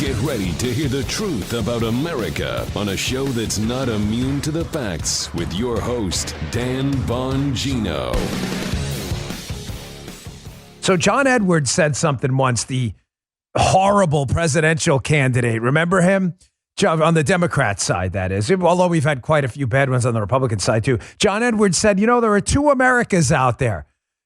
Get ready to hear the truth about America on a show that's not immune to the facts with your host, Dan Bongino. So John Edwards said something once, the horrible presidential candidate. Remember him? On the Democrat side, that is. Although we've had quite a few bad ones on the Republican side, too. John Edwards said, there are two Americas out there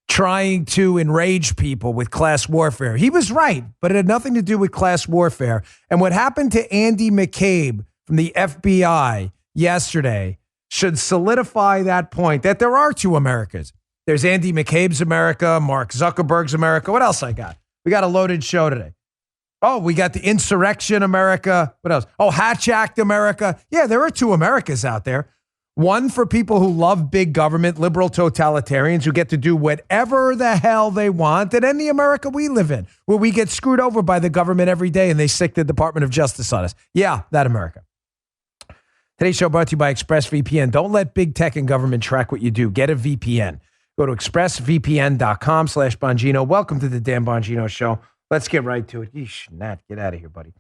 trying to enrage people with class warfare. He was right, but it had nothing to do with class warfare. And what happened to Andy McCabe from the FBI yesterday should solidify that point, that there are two Americas. There's Andy McCabe's America, Mark Zuckerberg's America. What else I got? We got a loaded show today. Oh, we got the Insurrection America. What else? Oh, Hatch Act America. Yeah, there are two Americas out there. One for people who love big government, liberal totalitarians who get to do whatever the hell they want. And then the America we live in, where we get screwed over by the government every day and they stick the Department of Justice on us. Yeah, that America. Today's show brought to you by ExpressVPN. Don't let big tech and government track what you do. Get a VPN. Go to expressvpn.com/Bongino. Welcome to the Dan Bongino Show. Let's get right to it. Yeesh, Nat, get out of here, buddy.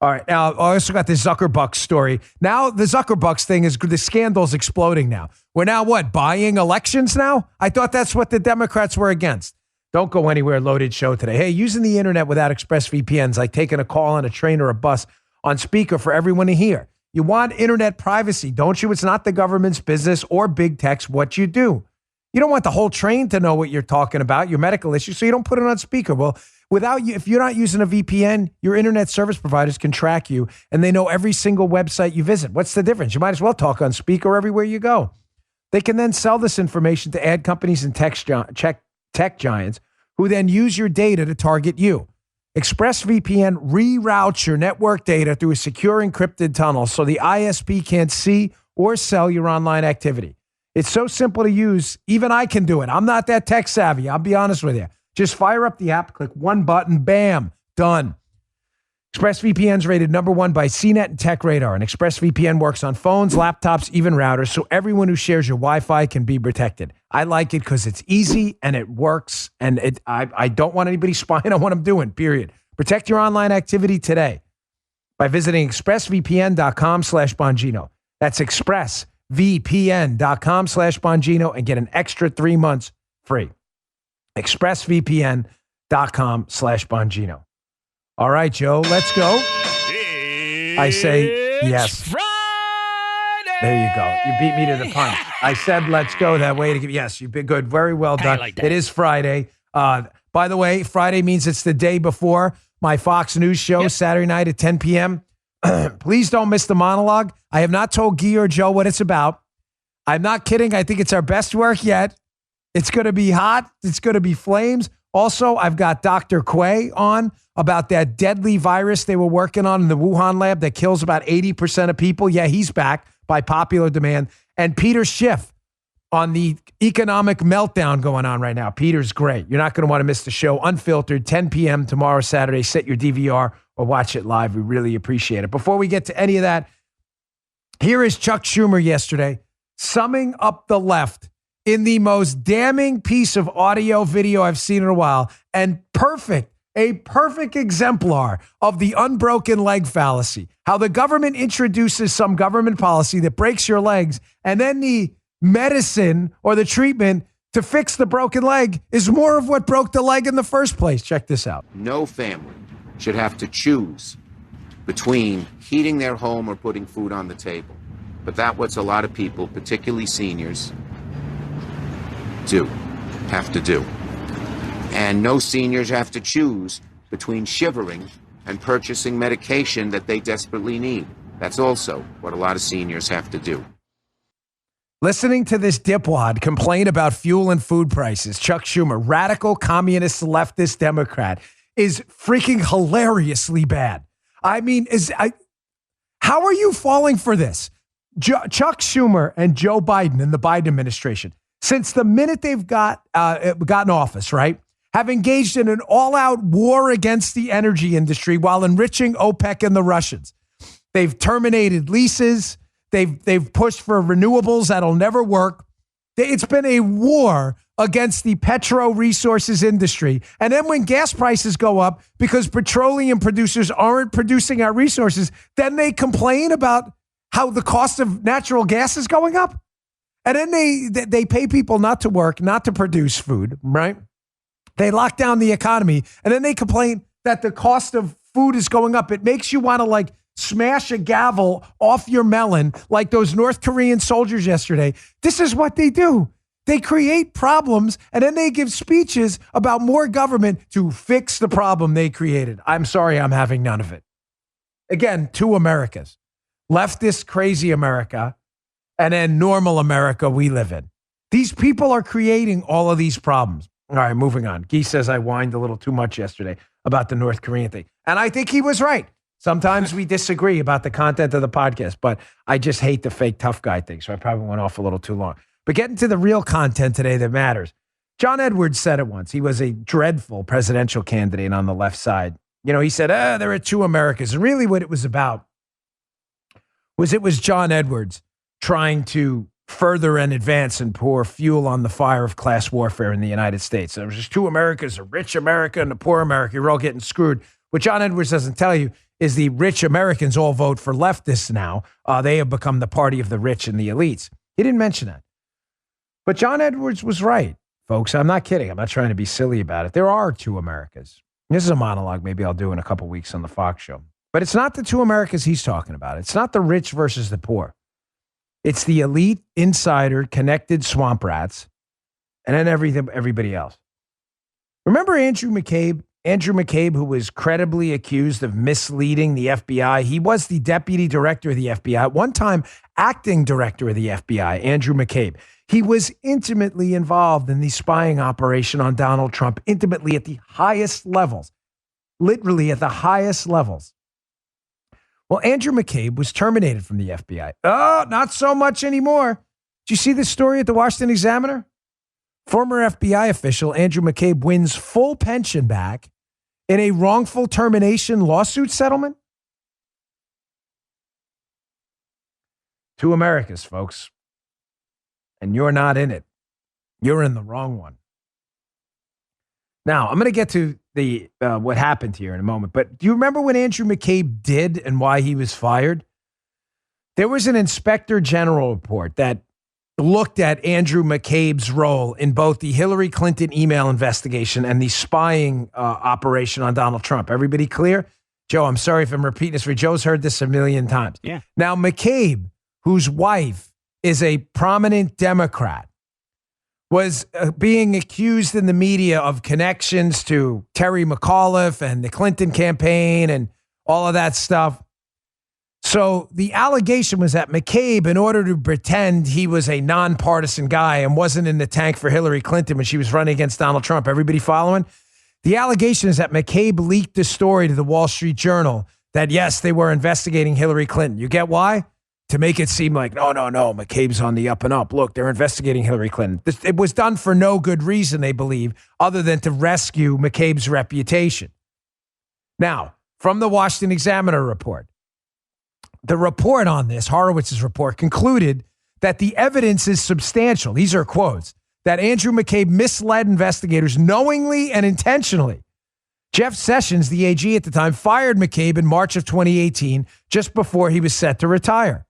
All right. Now, I also got this Zuckerbucks story. Now, the Zuckerbucks thing is, the scandal's exploding now. We're now what? Buying elections now? I thought that's what the Democrats were against. Don't go anywhere. Loaded show today. Hey, using the internet without ExpressVPN is like taking a call on a train or a bus on speaker for everyone to hear. You want internet privacy, don't you? It's not the government's business or big tech's what you do. You don't want the whole train to know what you're talking about, your medical issue, so you don't put it on speaker. Well, without you, if you're not using a VPN, your internet service providers can track you, and they know every single website you visit. What's the difference? You might as well talk on speaker everywhere you go. They can then sell this information to ad companies and tech giants who then use your data to target you. ExpressVPN reroutes your network data through a secure encrypted tunnel so the ISP can't see or sell your online activity. It's so simple to use. Even I can do it. I'm not that tech savvy. I'll be honest with you. Just fire up the app, click one button, bam, done. ExpressVPN's rated #1 by CNET and TechRadar, and ExpressVPN works on phones, laptops, even routers, so everyone who shares your Wi-Fi can be protected. I like it because it's easy and it works, and I don't want anybody spying on what I'm doing, period. Protect your online activity today by visiting expressvpn.com/Bongino. That's expressvpn.com/Bongino and get an extra 3 months free. expressvpn.com/Bongino. All right, Joe, let's go. I say yes. Friday. There you go. You beat me to the punch. I said let's go that way to give. Yes, you've been good. Very well done. Like that. It is Friday. By the way, Friday means it's the day before my Fox News show, Saturday night at 10 p.m. Please don't miss the monologue. I have not told Guy or Joe what it's about. I'm not kidding. I think it's our best work yet. It's going to be hot. It's going to be flames. Also, I've got Dr. Quay on about that deadly virus they were working on in the Wuhan lab that kills about 80% of people. Yeah, he's back by popular demand. And Peter Schiff on the economic meltdown going on right now. Peter's great. You're not going to want to miss the show. Unfiltered, 10 p.m. tomorrow, Saturday. Set your DVR or watch it live. We really appreciate it. Before we get to any of that, here is Chuck Schumer yesterday summing up the left in the most damning piece of audio video I've seen in a while, and a perfect exemplar of the unbroken leg fallacy. How the government introduces some government policy that breaks your legs, and then the medicine or the treatment to fix the broken leg is more of what broke the leg in the first place. Check this out. No family should have to choose between heating their home or putting food on the table. But that's what a lot of people, particularly seniors, have to do. And no seniors have to choose between shivering and purchasing medication that they desperately need. That's also what a lot of seniors have to do. Listening to this dipwad complain about fuel and food prices, Chuck Schumer, radical communist leftist Democrat, is freaking hilariously bad. I mean, how are you falling for this? Chuck Schumer and Joe Biden and the Biden administration, since the minute they've gotten office, right, have engaged in an all-out war against the energy industry while enriching OPEC and the Russians. They've terminated leases. They've pushed for renewables that'll never work. It's been a war against the petro resources industry. And then when gas prices go up because petroleum producers aren't producing our resources, then they complain about how the cost of natural gas is going up. And then they pay people not to work, not to produce food, right? They lock down the economy, and then they complain that the cost of food is going up. It makes you want to like smash a gavel off your melon like those North Korean soldiers yesterday. This is what they do. They create problems, and then they give speeches about more government to fix the problem they created. I'm sorry, I'm having none of it. Again, two Americas. Leftist, crazy America, and then normal America we live in. These people are creating all of these problems. All right, moving on. Guy says I whined a little too much yesterday about the North Korean thing. And I think he was right. Sometimes we disagree about the content of the podcast, but I just hate the fake tough guy thing. So I probably went off a little too long. But getting to the real content today that matters. John Edwards said it once. He was a dreadful presidential candidate on the left side. You know, he said, there are two Americas. And really what it was about was it was John Edwards trying to further and advance and pour fuel on the fire of class warfare in the United States. There was just two Americas, a rich America and a poor America. You're all getting screwed. What John Edwards doesn't tell you is the rich Americans all vote for leftists now. They have become the party of the rich and the elites. He didn't mention that. But John Edwards was right, folks. I'm not kidding. I'm not trying to be silly about it. There are two Americas. This is a monologue maybe I'll do in a couple weeks on the Fox show. But it's not the two Americas he's talking about. It's not the rich versus the poor. It's the elite, insider, connected swamp rats, and then everybody else. Remember Andrew McCabe? Andrew McCabe, who was credibly accused of misleading the FBI. He was the deputy director of the FBI, at one time acting director of the FBI, Andrew McCabe. He was intimately involved in the spying operation on Donald Trump, intimately at the highest levels, literally at the highest levels. Well, Andrew McCabe was terminated from the FBI. Oh, not so much anymore. Did you see this story at the Washington Examiner? Former FBI official Andrew McCabe wins full pension back in a wrongful termination lawsuit settlement. Two Americas, folks. And you're not in it. You're in the wrong one. Now, I'm going to get to the what happened here in a moment. But do you remember what Andrew McCabe did and why he was fired? There was an inspector general report that looked at Andrew McCabe's role in both the Hillary Clinton email investigation and the spying operation on Donald Trump. Everybody clear? Joe, I'm sorry if I'm repeating this. Joe's heard this a million times. Yeah. Now, McCabe, whose wife is a prominent Democrat, was being accused in the media of connections to Terry McAuliffe and the Clinton campaign and all of that stuff. So the allegation was that McCabe, in order to pretend he was a nonpartisan guy and wasn't in the tank for Hillary Clinton when she was running against Donald Trump, everybody following? The allegation is that McCabe leaked the story to the Wall Street Journal that, yes, they were investigating Hillary Clinton. You get why? To make it seem like, no, McCabe's on the up and up. Look, they're investigating Hillary Clinton. It was done for no good reason, they believe, other than to rescue McCabe's reputation. Now, from the Washington Examiner report, the report on this, Horowitz's report, concluded that the evidence is substantial. These are quotes, that Andrew McCabe misled investigators knowingly and intentionally. Jeff Sessions, the AG at the time, fired McCabe in March of 2018, just before he was set to retire.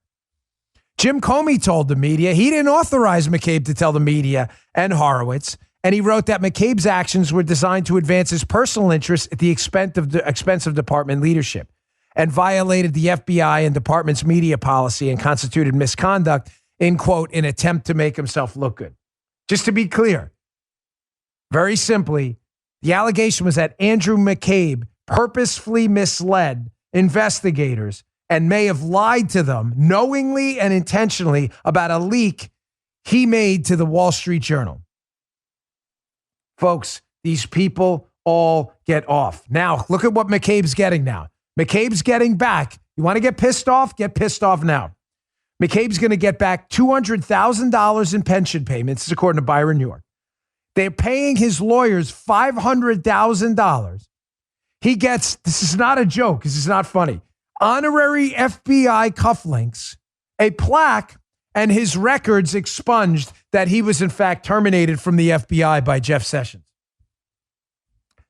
Jim Comey told the media he didn't authorize McCabe to tell the media and Horowitz, and he wrote that McCabe's actions were designed to advance his personal interests at the expense of department leadership, and violated the FBI and department's media policy and constituted misconduct in, quote, an attempt to make himself look good. Just to be clear, very simply, the allegation was that Andrew McCabe purposefully misled investigators and may have lied to them knowingly and intentionally about a leak he made to the Wall Street Journal. Folks, these people all get off. Now, look at what McCabe's getting now. McCabe's getting back. You want to get pissed off? Get pissed off now. McCabe's going to get back $200,000 in pension payments, according to Byron York. They're paying his lawyers $500,000. He gets, this is not a joke, this is not funny, honorary FBI cufflinks, a plaque, and his records expunged that he was in fact terminated from the FBI by Jeff Sessions.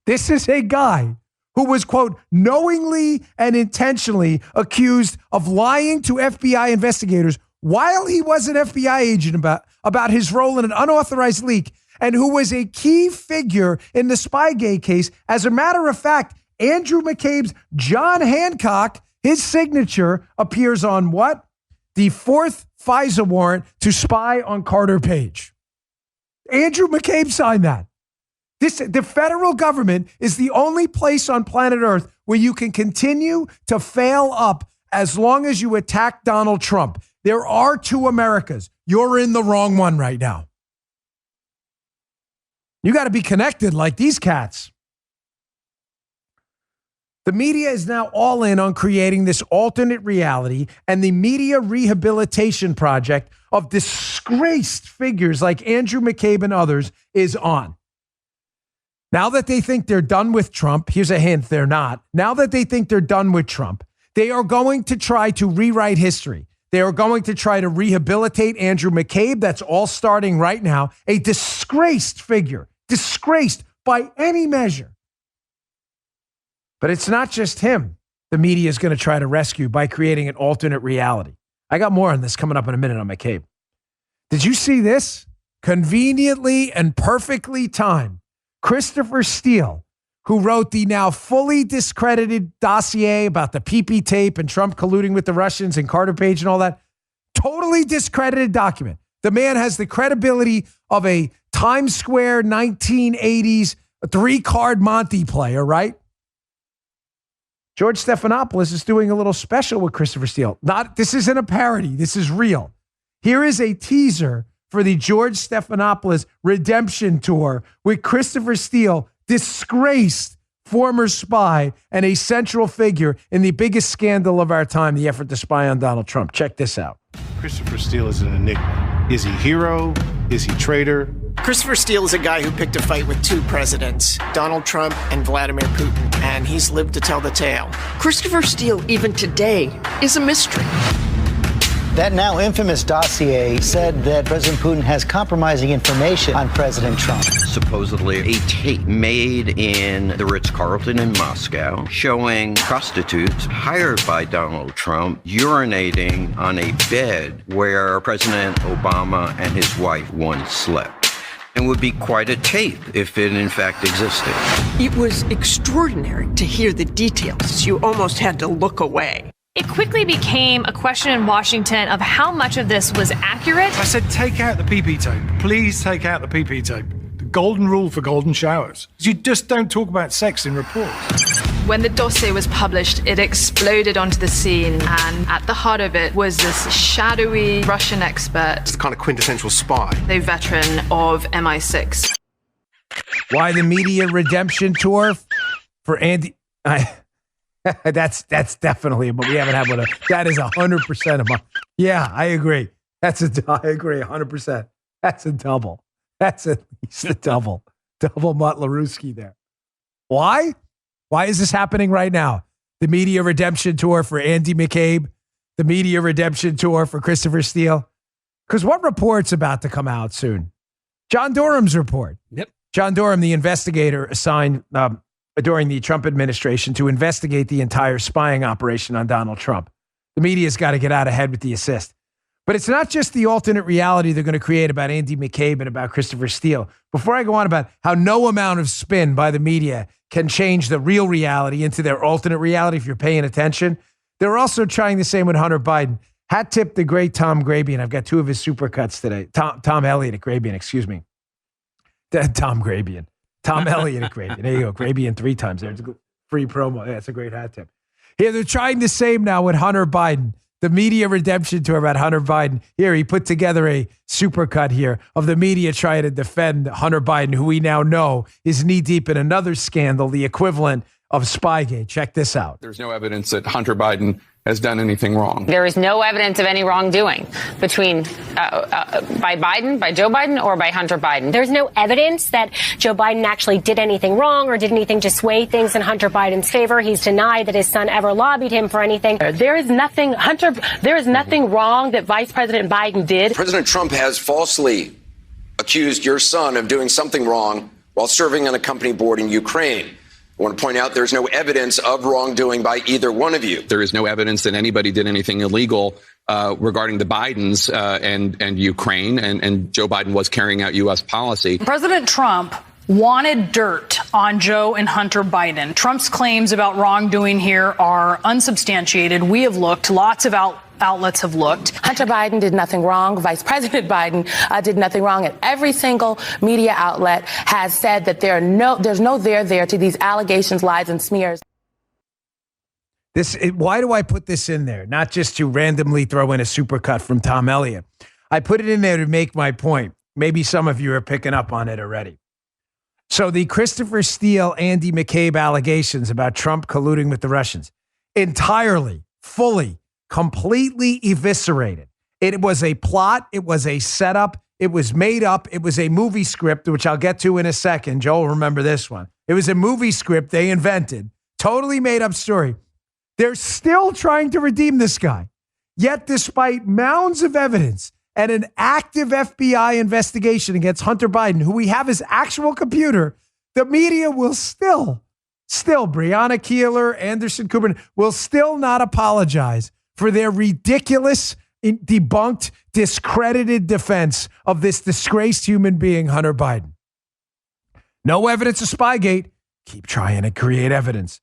This is a guy who was, quote, knowingly and intentionally accused of lying to FBI investigators while he was an FBI agent about his role in an unauthorized leak, and who was a key figure in the Spygate case. As a matter of fact, Andrew McCabe's John Hancock, his signature appears on what? The 4th FISA warrant to spy on Carter Page. Andrew McCabe signed that. The federal government is the only place on planet Earth where you can continue to fail up as long as you attack Donald Trump. There are 2 Americas. You're in the wrong one right now. You got to be connected like these cats. The media is now all in on creating this alternate reality, and the media rehabilitation project of disgraced figures like Andrew McCabe and others is on. Now that they think they're done with Trump, here's a hint, they're not. Now that they think they're done with Trump, they are going to try to rewrite history. They are going to try to rehabilitate Andrew McCabe. That's all starting right now. A disgraced figure, disgraced by any measure. But it's not just him the media is going to try to rescue by creating an alternate reality. I got more on this coming up in a minute on McCabe. Did you see this? Conveniently and perfectly timed. Christopher Steele, who wrote the now fully discredited dossier about the PP tape and Trump colluding with the Russians and Carter Page and all that, totally discredited document. The man has the credibility of a Times Square 1980s 3-card Monte player, right? George Stephanopoulos is doing a little special with Christopher Steele. This isn't a parody. This is real. Here is a teaser for the George Stephanopoulos redemption tour with Christopher Steele, disgraced former spy and a central figure in the biggest scandal of our time, the effort to spy on Donald Trump. Check this out. Christopher Steele is an enigma. Is he hero? Is he traitor? Christopher Steele is a guy who picked a fight with 2 presidents, Donald Trump and Vladimir Putin, and he's lived to tell the tale. Christopher Steele, even today, is a mystery. That now infamous dossier said that President Putin has compromising information on President Trump. Supposedly a tape made in the Ritz-Carlton in Moscow showing prostitutes hired by Donald Trump urinating on a bed where President Obama and his wife once slept. It would be quite a tape if it in fact existed. It was extraordinary to hear the details. You almost had to look away. It quickly became a question in Washington of how much of this was accurate. I said, take out the PP tape. Please take out the PP tape. The golden rule for golden showers. You just don't talk about sex in reports. When the dossier was published, it exploded onto the scene, and at the heart of it was this shadowy Russian expert. It's the kind of quintessential spy. A veteran of MI6. Why the media redemption tour for Andy? That's definitely, but we haven't had one. That is 100% of my. Yeah, I agree. I agree 100%. That's a double. That's at least a double. Double Mutlarewski there. Why? Why is this happening right now? The media redemption tour for Andy McCabe, the media redemption tour for Christopher Steele. Because what report's about to come out soon? John Durham's report. Yep. John Durham, the investigator assigned during the Trump administration to investigate the entire spying operation on Donald Trump. The media's got to get out ahead with the assist. But it's not just the alternate reality they're going to create about Andy McCabe and about Christopher Steele. Before I go on about how no amount of spin by the media can change the real reality into their alternate reality if you're paying attention, they're also trying the same with Hunter Biden. Hat tip the great Tom Grabian. I've got 2 of his supercuts today. Tom Elliott at Grabian, excuse me. Tom Grabian. Tom Elliott at Grabian. There you go. Grabian 3 times. There's a free promo. Yeah, it's a great hat tip. Here, they're trying the same now with Hunter Biden. The media redemption tour about Hunter Biden. Here, he put together a supercut here of the media trying to defend Hunter Biden, who we now know is knee-deep in another scandal, the equivalent of Spygate. Check this out. There's no evidence that Hunter Biden has done anything wrong. There is no evidence of any wrongdoing between by Joe Biden, or by Hunter Biden. There's no evidence that Joe Biden actually did anything wrong or did anything to sway things in Hunter Biden's favor. He's denied that his son ever lobbied him for anything. There is nothing wrong that Vice President Biden did. President Trump has falsely accused your son of doing something wrong while serving on a company board in Ukraine. I want to point out there's no evidence of wrongdoing by either one of you. There is no evidence that anybody did anything illegal regarding the Bidens and Ukraine, and Joe Biden was carrying out U.S. policy. President Trump wanted dirt on Joe and Hunter Biden. Trump's claims about wrongdoing here are unsubstantiated. We have looked. Lots of outlets have looked. Hunter Biden did nothing wrong. Vice President Biden did nothing wrong. And every single media outlet has said that there's no there to these allegations, lies, and smears. Why do I put this in there? Not just to randomly throw in a supercut from Tom Elliott. I put it in there to make my point. Maybe some of you are picking up on it already. So the Christopher Steele, Andy McCabe allegations about Trump colluding with the Russians, entirely, fully, completely eviscerated. It was a plot. It was a setup. It was made up. It was a movie script, which I'll get to in a second. Joel, remember this one. It was a movie script they invented. Totally made up story. They're still trying to redeem this guy. Yet, despite mounds of evidence and an active FBI investigation against Hunter Biden, who we have his actual computer, the media will still, Breonna Keeler, Anderson Cooper, will still not apologize for their ridiculous, debunked, discredited defense of this disgraced human being, Hunter Biden. No evidence of Spygate. Keep trying to create evidence.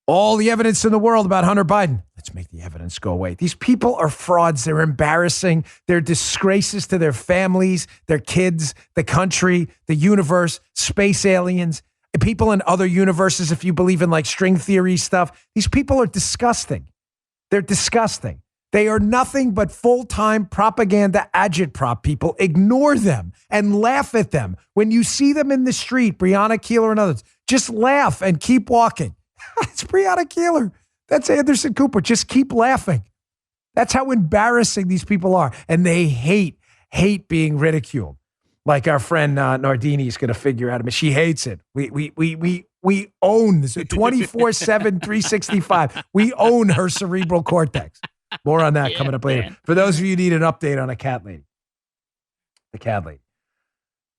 All the evidence in the world about Hunter Biden. Let's make the evidence go away. These people are frauds. They're embarrassing. They're disgraces to their families, their kids, the country, the universe, space aliens, people in other universes, if you believe in like string theory stuff. These people are disgusting. They're disgusting. They are nothing but full-time propaganda agitprop people. Ignore them and laugh at them. When you see them in the street, Breonna Keeler and others, just laugh and keep walking. It's Breonna Keeler. That's Anderson Cooper. Just keep laughing. That's how embarrassing these people are. And they hate being ridiculed. Like our friend Nardini is going to figure out. She hates it. We own this 24/7, 365. We own her cerebral cortex. More on that coming up later. Man. For those of you who need an update on a cat lady. The cat lady.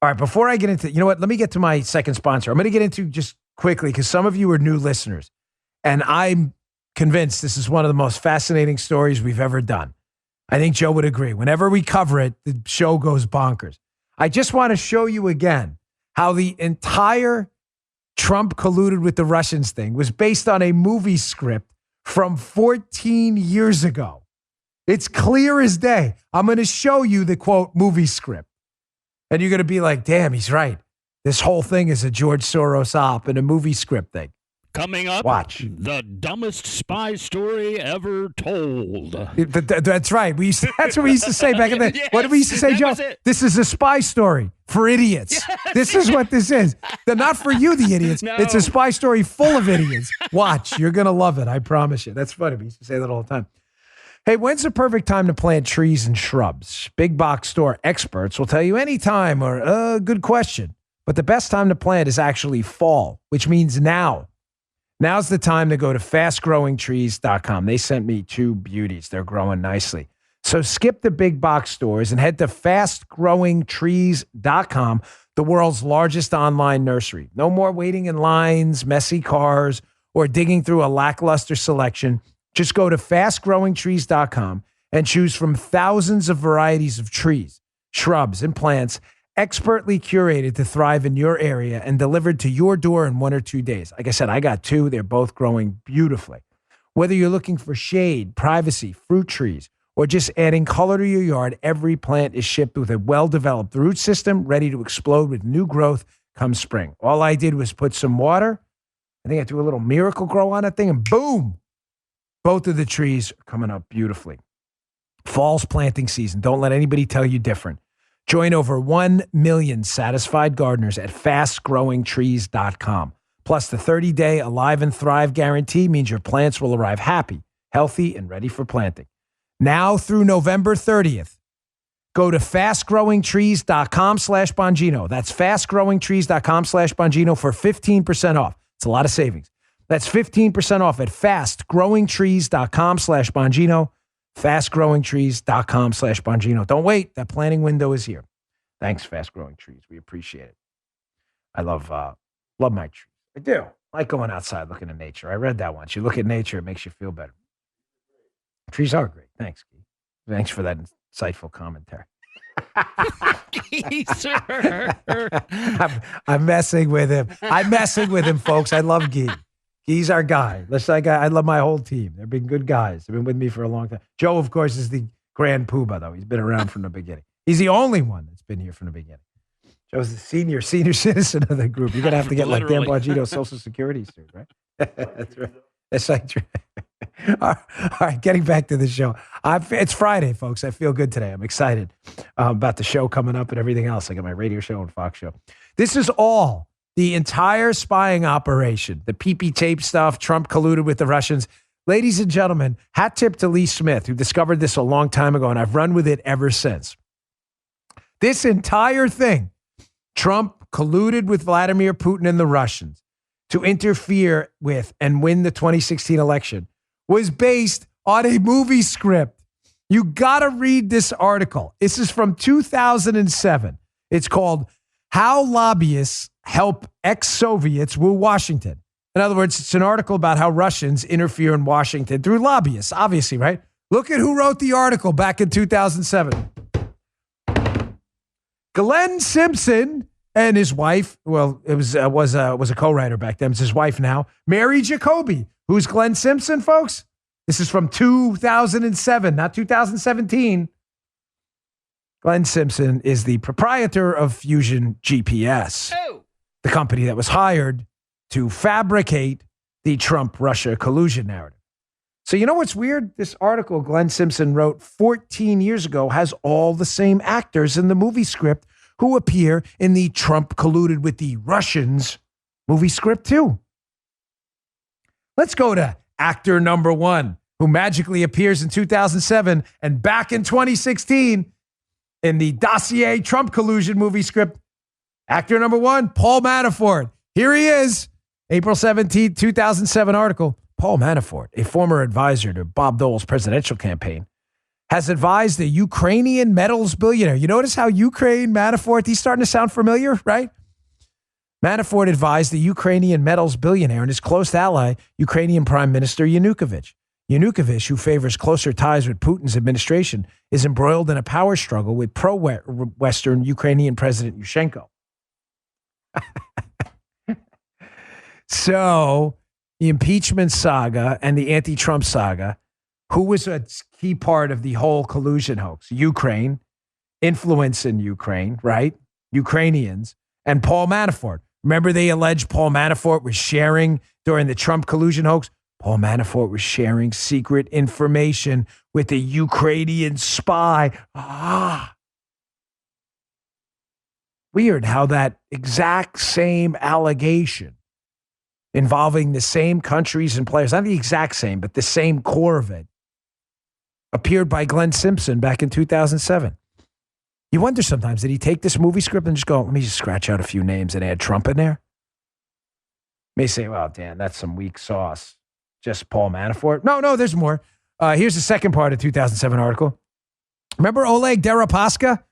All right, before I get into, you know what? Let me get to my second sponsor. I'm going to get into just quickly, because some of you are new listeners, and I'm convinced this is one of the most fascinating stories we've ever done. I think Joe would agree. Whenever we cover it, the show goes bonkers. I just want to show you again how the entire Trump colluded with the Russians thing was based on a movie script from 14 years ago. It's clear as day. I'm going to show you the, quote, movie script. And you're going to be like, damn, he's right. This whole thing is a George Soros op and a movie script thing. Coming up, watch the dumbest spy story ever told. That's right. That's what we used to say back in the day. Yes, what did we used to say, Joe? This is a spy story for idiots. Yes. This is what this is. They're not for you, the idiots. No. It's a spy story full of idiots. Watch. You're going to love it. I promise you. That's funny. We used to say that all the time. Hey, when's the perfect time to plant trees and shrubs? Big box store experts will tell you any time or good question. But the best time to plant is actually fall, which means now. Now's the time to go to fastgrowingtrees.com. They sent me two beauties. They're growing nicely. So skip the big box stores and head to fastgrowingtrees.com, the world's largest online nursery. No more waiting in lines, messy cars, or digging through a lackluster selection. Just go to fastgrowingtrees.com and choose from thousands of varieties of trees, shrubs, and plants expertly curated to thrive in your area and delivered to your door in 1 or 2 days. Like I said, I got two. They're both growing beautifully. Whether you're looking for shade, privacy, fruit trees, or just adding color to your yard, every plant is shipped with a well-developed root system ready to explode with new growth come spring. All I did was put some water. I think I threw a little Miracle Grow on that thing, and boom, both of the trees are coming up beautifully. Fall's planting season. Don't let anybody tell you different. Join over 1 million satisfied gardeners at fastgrowingtrees.com. Plus, the 30-day Alive and Thrive guarantee means your plants will arrive happy, healthy, and ready for planting. Now through November 30th, go to fastgrowingtrees.com/Bongino. That's fastgrowingtrees.com/Bongino for 15% off. It's a lot of savings. That's 15% off at fastgrowingtrees.com/Bongino. Fastgrowingtrees.com/Bongino. Don't wait. That planting window is here. Thanks, Fast Growing Trees. We appreciate it. I love my trees. I do. I like going outside looking at nature. I read that once. You look at nature, it makes you feel better. Trees are great. Thanks, Guy. Thanks for that insightful commentary. I'm messing with him. I'm messing with him, folks. I love Guy. He's our guy. I love my whole team. They've been good guys. They've been with me for a long time. Joe, of course, is the grand poobah, though. He's been around from the beginning. He's the only one that's been here from the beginning. Joe's the senior citizen of the group. You're going to have to get like Dan Bongino's Social Security suit, right? That's right. That's like true. All right, getting back to the show. It's Friday, folks. I feel good today. I'm excited about the show coming up and everything else. I got my radio show and Fox show. This is all the entire spying operation, the PP tape stuff, Trump colluded with the Russians. Ladies and gentlemen, hat tip to Lee Smith, who discovered this a long time ago, and I've run with it ever since. This entire thing, Trump colluded with Vladimir Putin and the Russians to interfere with and win the 2016 election, was based on a movie script. You got to read this article. This is from 2007. It's called How Lobbyists Help Ex-Soviets Woo Washington. In other words, it's an article about how Russians interfere in Washington through lobbyists, obviously, right? Look at who wrote the article back in 2007. Glenn Simpson and his wife, well, it was a co-writer back then. It's his wife now, Mary Jacoby. Who's Glenn Simpson, folks? This is from 2007, not 2017. Glenn Simpson is the proprietor of Fusion GPS, the company that was hired to fabricate the Trump-Russia collusion narrative. So you know what's weird? This article Glenn Simpson wrote 14 years ago has all the same actors in the movie script who appear in the Trump colluded with the Russians movie script too. Let's go to actor number one, who magically appears in 2007 and back in 2016 in the dossier Trump collusion movie script. Actor number one, Paul Manafort. Here he is. April 17, 2007 article. Paul Manafort, a former advisor to Bob Dole's presidential campaign, has advised the Ukrainian metals billionaire. You notice how Ukraine, Manafort, he's starting to sound familiar, right? Manafort advised the Ukrainian metals billionaire and his close ally, Ukrainian Prime Minister Yanukovych. Yanukovych, who favors closer ties with Putin's administration, is embroiled in a power struggle with pro-Western Ukrainian President Yushchenko. So, the impeachment saga and the anti-Trump saga, who was a key part of the whole collusion hoax? Ukraine, influence in Ukraine, right? Ukrainians, and Paul Manafort. Remember they alleged Paul Manafort was sharing during the Trump collusion hoax? Paul Manafort was sharing secret information with a Ukrainian spy. Weird how that exact same allegation involving the same countries and players, not the exact same, but the same core of it, appeared by Glenn Simpson back in 2007. You wonder sometimes, did he take this movie script and just go, let me just scratch out a few names and add Trump in there? May say, well, Dan, that's some weak sauce. Just Paul Manafort? No, there's more. Here's the second part of 2007 article. Remember Oleg Deripaska?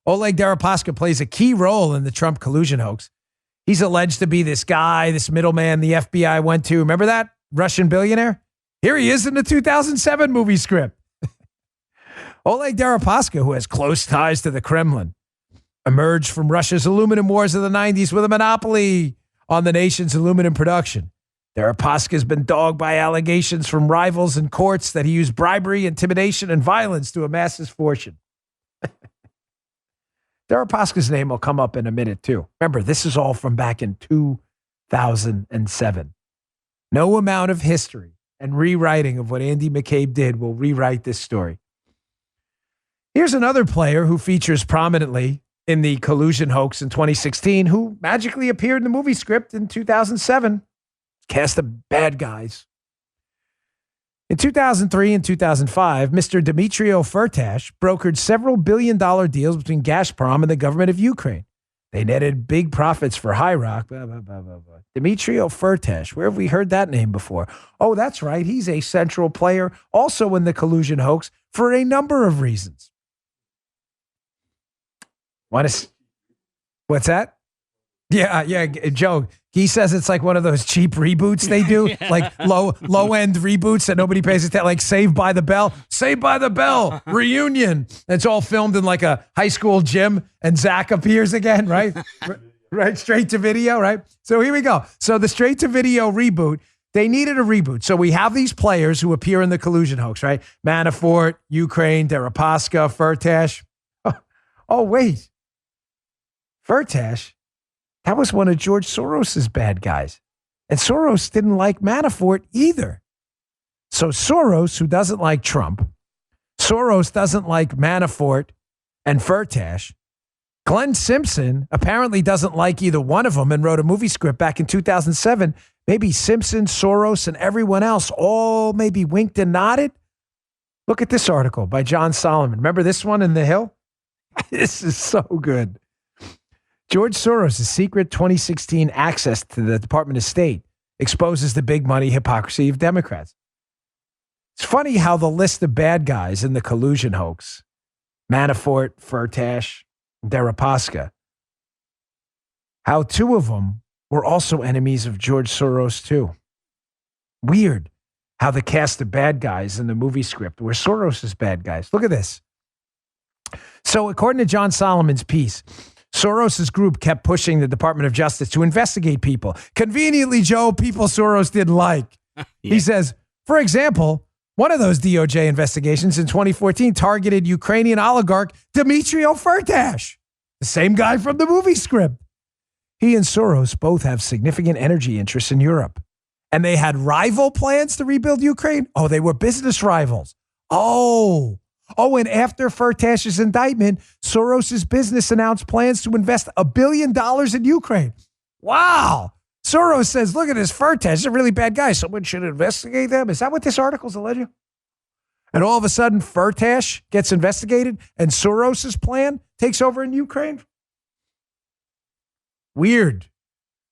Oleg Deripaska plays a key role in the Trump collusion hoax. He's alleged to be this guy, this middleman the FBI went to. Remember that? Russian billionaire? Here he is in the 2007 movie script. Oleg Deripaska, who has close ties to the Kremlin, emerged from Russia's aluminum wars of the 90s with a monopoly on the nation's aluminum production. Deripaska has been dogged by allegations from rivals and courts that he used bribery, intimidation, and violence to amass his fortune. Deripaska's name will come up in a minute, too. Remember, this is all from back in 2007. No amount of history and rewriting of what Andy McCabe did will rewrite this story. Here's another player who features prominently in the collusion hoax in 2016, who magically appeared in the movie script in 2007. Cast of bad guys. In 2003 and 2005, Mr. Dmitrio Firtash brokered several billion-dollar deals between Gazprom and the government of Ukraine. They netted big profits for High Rock. Blah, blah, blah, blah, blah. Dmitrio Firtash, where have we heard that name before? Oh, that's right. He's a central player also in the collusion hoax for a number of reasons. What's that? Yeah, Joe. He says it's like one of those cheap reboots they do, like low-end reboots that nobody pays attention, like Saved by the Bell. Saved by the Bell, reunion. It's all filmed in like a high school gym, and Zach appears again, right? Right, straight to video, right? So here we go. So the straight to video reboot, they needed a reboot. So we have these players who appear in the collusion hoax, right? Manafort, Ukraine, Deripaska, Firtash. Oh, wait. Firtash? That was one of George Soros's bad guys. And Soros didn't like Manafort either. So Soros, who doesn't like Trump, Soros doesn't like Manafort and Firtash. Glenn Simpson apparently doesn't like either one of them and wrote a movie script back in 2007. Maybe Simpson, Soros, and everyone else all maybe winked and nodded. Look at this article by John Solomon. Remember this one in The Hill? This is so good. George Soros' secret 2016 access to the Department of State exposes the big money hypocrisy of Democrats. It's funny how the list of bad guys in the collusion hoax, Manafort, Firtash, Deripaska, how two of them were also enemies of George Soros too. Weird how the cast of bad guys in the movie script were Soros' bad guys. Look at this. So according to John Solomon's piece, Soros' group kept pushing the Department of Justice to investigate people. Conveniently, Joe, people Soros didn't like. Yeah. He says, for example, one of those DOJ investigations in 2014 targeted Ukrainian oligarch Dmitrio Firtash, the same guy from the movie script. He and Soros both have significant energy interests in Europe. And they had rival plans to rebuild Ukraine? Oh, they were business rivals. Oh, and after Firtash's indictment, Soros' business announced plans to invest $1 billion in Ukraine. Wow. Soros says, look at this Firtash. He's a really bad guy. Someone should investigate them. Is that what this article's alleging? And all of a sudden, Firtash gets investigated and Soros' plan takes over in Ukraine? Weird.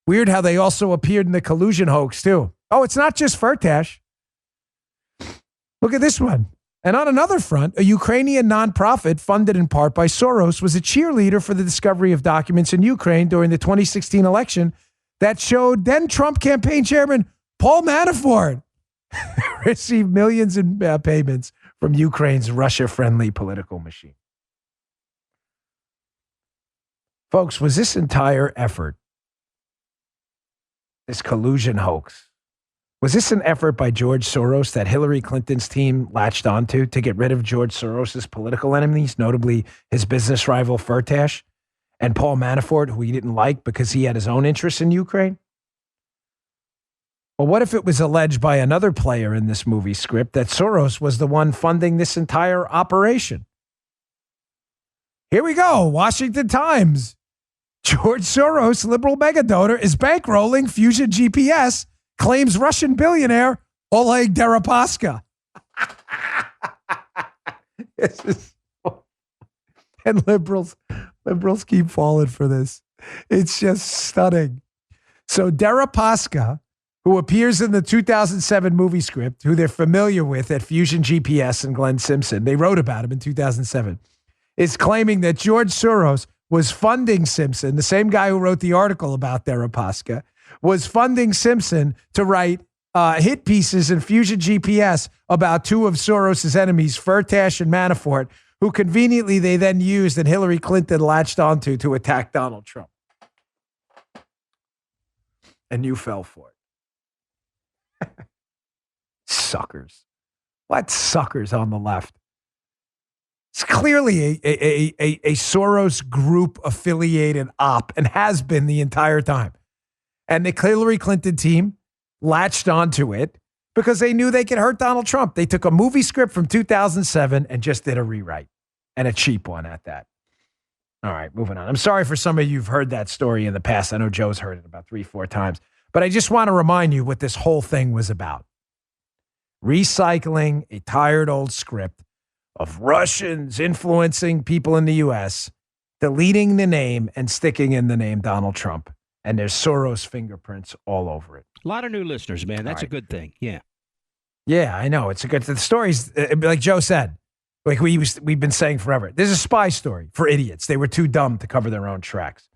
Weird how they also appeared in the collusion hoax, too. Oh, it's not just Firtash. Look at this one. And on another front, a Ukrainian nonprofit funded in part by Soros was a cheerleader for the discovery of documents in Ukraine during the 2016 election that showed then Trump campaign chairman Paul Manafort received millions in payments from Ukraine's Russia-friendly political machine. Folks, was this entire effort, this collusion hoax, was this an effort by George Soros that Hillary Clinton's team latched onto to get rid of George Soros's political enemies, notably his business rival Firtash and Paul Manafort, who he didn't like because he had his own interests in Ukraine? Well, what if it was alleged by another player in this movie script that Soros was the one funding this entire operation? Here we go. Washington Times. George Soros, liberal megadonor, is bankrolling Fusion GPS, claims Russian billionaire Oleg Deripaska. And liberals keep falling for this. It's just stunning. So Deripaska, who appears in the 2007 movie script, who they're familiar with at Fusion GPS and Glenn Simpson, they wrote about him in 2007, is claiming that George Soros was funding Simpson, the same guy who wrote the article about Deripaska, was funding Simpson to write hit pieces in Fusion GPS about two of Soros's enemies, Firtash and Manafort, who conveniently they then used and Hillary Clinton latched onto to attack Donald Trump. And you fell for it. Suckers. What suckers on the left? It's clearly a Soros group affiliated op and has been the entire time. And the Hillary Clinton team latched onto it because they knew they could hurt Donald Trump. They took a movie script from 2007 and just did a rewrite, and a cheap one at that. All right, moving on. I'm sorry for some of you who've heard that story in the past. I know Joe's heard it about 3-4 times. But I just want to remind you what this whole thing was about. recycling a tired old script of Russians influencing people in the U.S., deleting the name and sticking in the name Donald Trump. And there's Soros fingerprints all over it. A lot of new listeners, man. That's a good thing. Yeah. Yeah, I know. It's a good. The story's like Joe said, like we've been saying forever. This is a spy story for idiots. They were too dumb to cover their own tracks.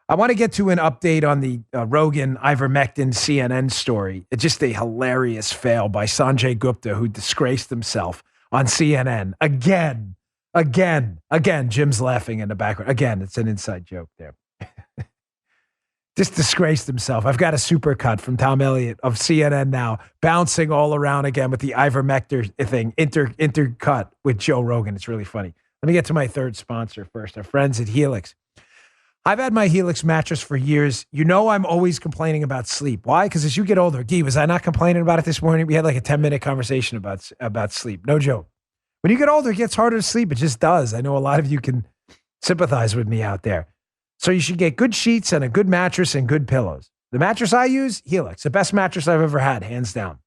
I want to get to an update on the Rogan ivermectin CNN story. It's just a hilarious fail by Sanjay Gupta, who disgraced himself on CNN again. Jim's laughing in the background. Again, it's an inside joke there. Just disgraced himself. I've got a supercut from Tom Elliott of CNN now, bouncing all around again with the ivermectin thing, intercut with Joe Rogan. It's really funny. Let me get to my third sponsor first, our friends at Helix. I've had my Helix mattress for years. You know I'm always complaining about sleep. Why? Because as you get older, Guy, was I not complaining about it this morning? We had like a 10-minute conversation about sleep. No joke. When you get older, it gets harder to sleep. It just does. I know a lot of you can sympathize with me out there. So you should get good sheets and a good mattress and good pillows. The mattress I use, Helix, the best mattress I've ever had, hands down.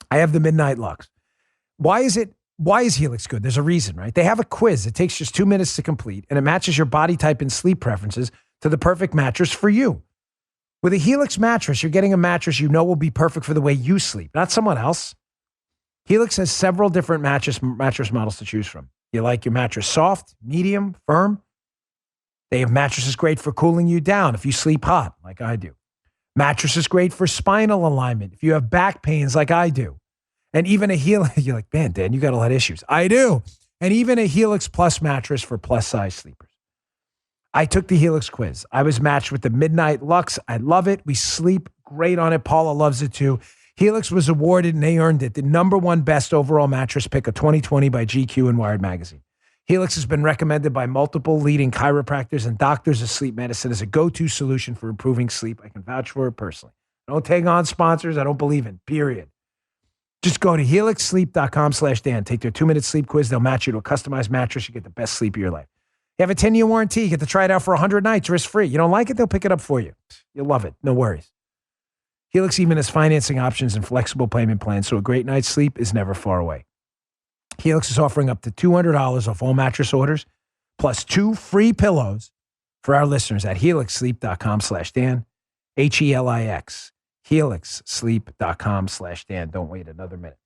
I have the Midnight Lux. Why is Helix good? There's a reason, right? They have a quiz. It takes just 2 minutes to complete, and it matches your body type and sleep preferences to the perfect mattress for you. With a Helix mattress, you're getting a mattress you know will be perfect for the way you sleep, not someone else. Helix has several different mattress models to choose from. You like your mattress soft, medium, firm? They have mattresses great for cooling you down if you sleep hot, like I do. Mattresses great for spinal alignment if you have back pains, like I do. And even a Helix, you're like, man, Dan, you got a lot of issues. I do. And even a Helix Plus mattress for plus size sleepers. I took the Helix quiz. I was matched with the Midnight Lux. I love it. We sleep great on it. Paula loves it too. Helix was awarded, and they earned it, the #1 best overall mattress pick of 2020 by GQ and Wired Magazine. Helix has been recommended by multiple leading chiropractors and doctors of sleep medicine as a go-to solution for improving sleep. I can vouch for it personally. I don't take on sponsors I don't believe in, period. Just go to helixsleep.com/Dan. Take their 2-minute sleep quiz. They'll match you to a customized mattress. You get the best sleep of your life. You have a 10-year warranty. You get to try it out for 100 nights, risk-free. You don't like it, they'll pick it up for you. You'll love it. No worries. Helix even has financing options and flexible payment plans, so a great night's sleep is never far away. Helix is offering up to $200 off all mattress orders, plus 2 free pillows for our listeners at helixsleep.com/Dan, HELIX, helixsleep.com/Dan. Don't wait another minute.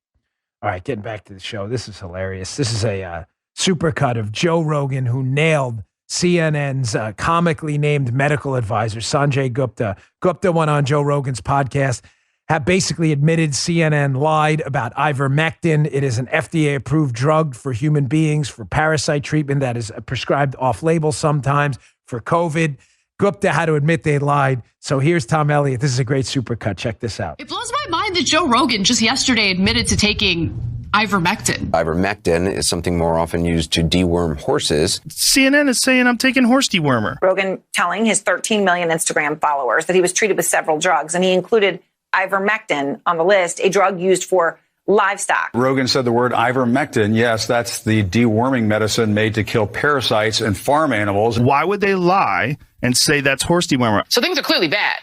All right, getting back to the show. This is hilarious. This is a supercut of Joe Rogan, who nailed CNN's comically named medical advisor, Sanjay Gupta. Gupta went on Joe Rogan's podcast, have basically admitted CNN lied about ivermectin. It is an FDA-approved drug for human beings for parasite treatment that is prescribed off-label sometimes for COVID. Gupta had to admit they lied. So here's Tom Elliott. This is a great supercut. Check this out. It blows my mind that Joe Rogan just yesterday admitted to taking ivermectin. Ivermectin is something more often used to deworm horses. CNN is saying I'm taking horse dewormer. Rogan telling his 13 million Instagram followers that he was treated with several drugs, and he included ivermectin on the list, a drug used for livestock. Rogan said the word ivermectin. Yes, that's the deworming medicine made to kill parasites in farm animals. Why would they lie and say that's horse dewormer? So things are clearly bad,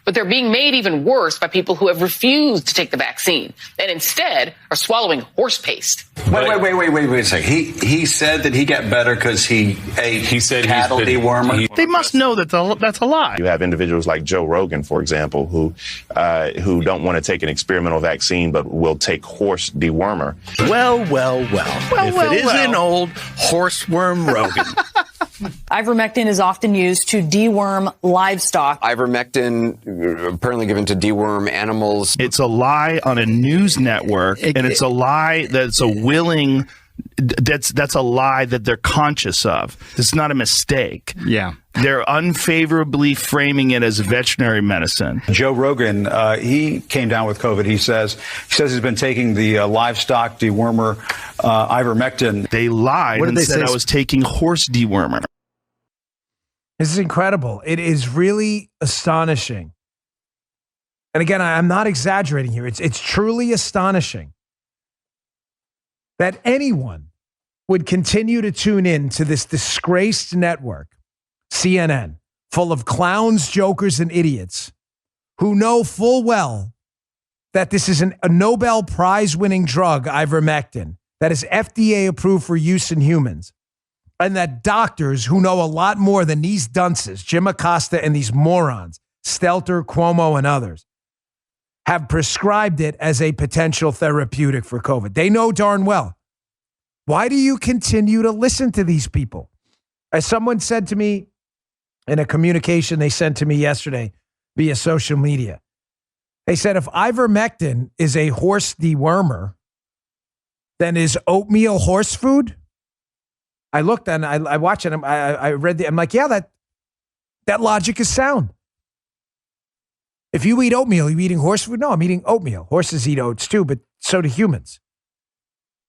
but they're being made even worse by people who have refused to take the vaccine and instead are swallowing horse paste. Wait a second. He said that he got better because he ate cattle dewormer. They must know that that's a lie. You have individuals like Joe Rogan, for example, who don't want to take an experimental vaccine but will take horse dewormer. Well. If it isn't old horseworm Rogan. Ivermectin is often used to deworm livestock. Ivermectin apparently given to deworm animals. It's a lie on a news network, and it's a lie that's a lie that they're conscious of. It's not a mistake. Yeah. They're unfavorably framing it as veterinary medicine. Joe Rogan, he came down with COVID. He says he's been taking the livestock dewormer ivermectin. They lied and said I was taking horse dewormer. This is incredible. It is really astonishing. And again, I'm not exaggerating here. It's truly astonishing that anyone would continue to tune in to this disgraced network, CNN, full of clowns, jokers, and idiots who know full well that this is a Nobel Prize-winning drug, ivermectin, that is FDA approved for use in humans, and that doctors who know a lot more than these dunces, Jim Acosta and these morons, Stelter, Cuomo, and others, have prescribed it as a potential therapeutic for COVID. They know darn well. Why do you continue to listen to these people? As someone said to me in a communication they sent to me yesterday via social media, they said, if ivermectin is a horse dewormer, then is oatmeal horse food? I looked and I watched it. I read I'm like, yeah, that logic is sound. If you eat oatmeal, are you eating horse food? No, I'm eating oatmeal. Horses eat oats too, but so do humans.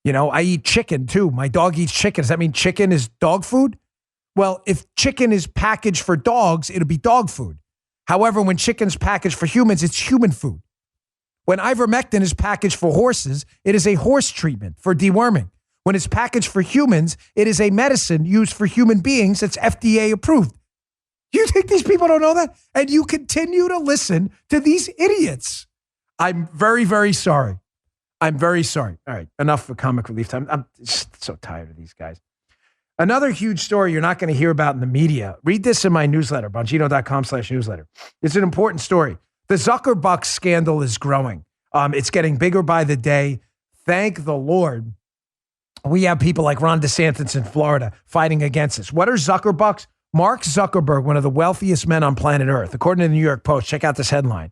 You know, I eat chicken too. My dog eats chicken. Does that mean chicken is dog food? Well, if chicken is packaged for dogs, it'll be dog food. However, when chicken's packaged for humans, it's human food. When ivermectin is packaged for horses, it is a horse treatment for deworming. When it's packaged for humans, it is a medicine used for human beings that's FDA approved. You think these people don't know that? And you continue to listen to these idiots. I'm very, very sorry. I'm very sorry. All right, enough for comic relief time. I'm just so tired of these guys. Another huge story you're not going to hear about in the media. Read this in my newsletter, bongino.com/newsletter. It's an important story. The Zuckerbucks scandal is growing. It's getting bigger by the day. Thank the Lord. We have people like Ron DeSantis in Florida fighting against us. What are Zuckerbucks? Mark Zuckerberg, one of the wealthiest men on planet Earth, according to the New York Post, check out this headline,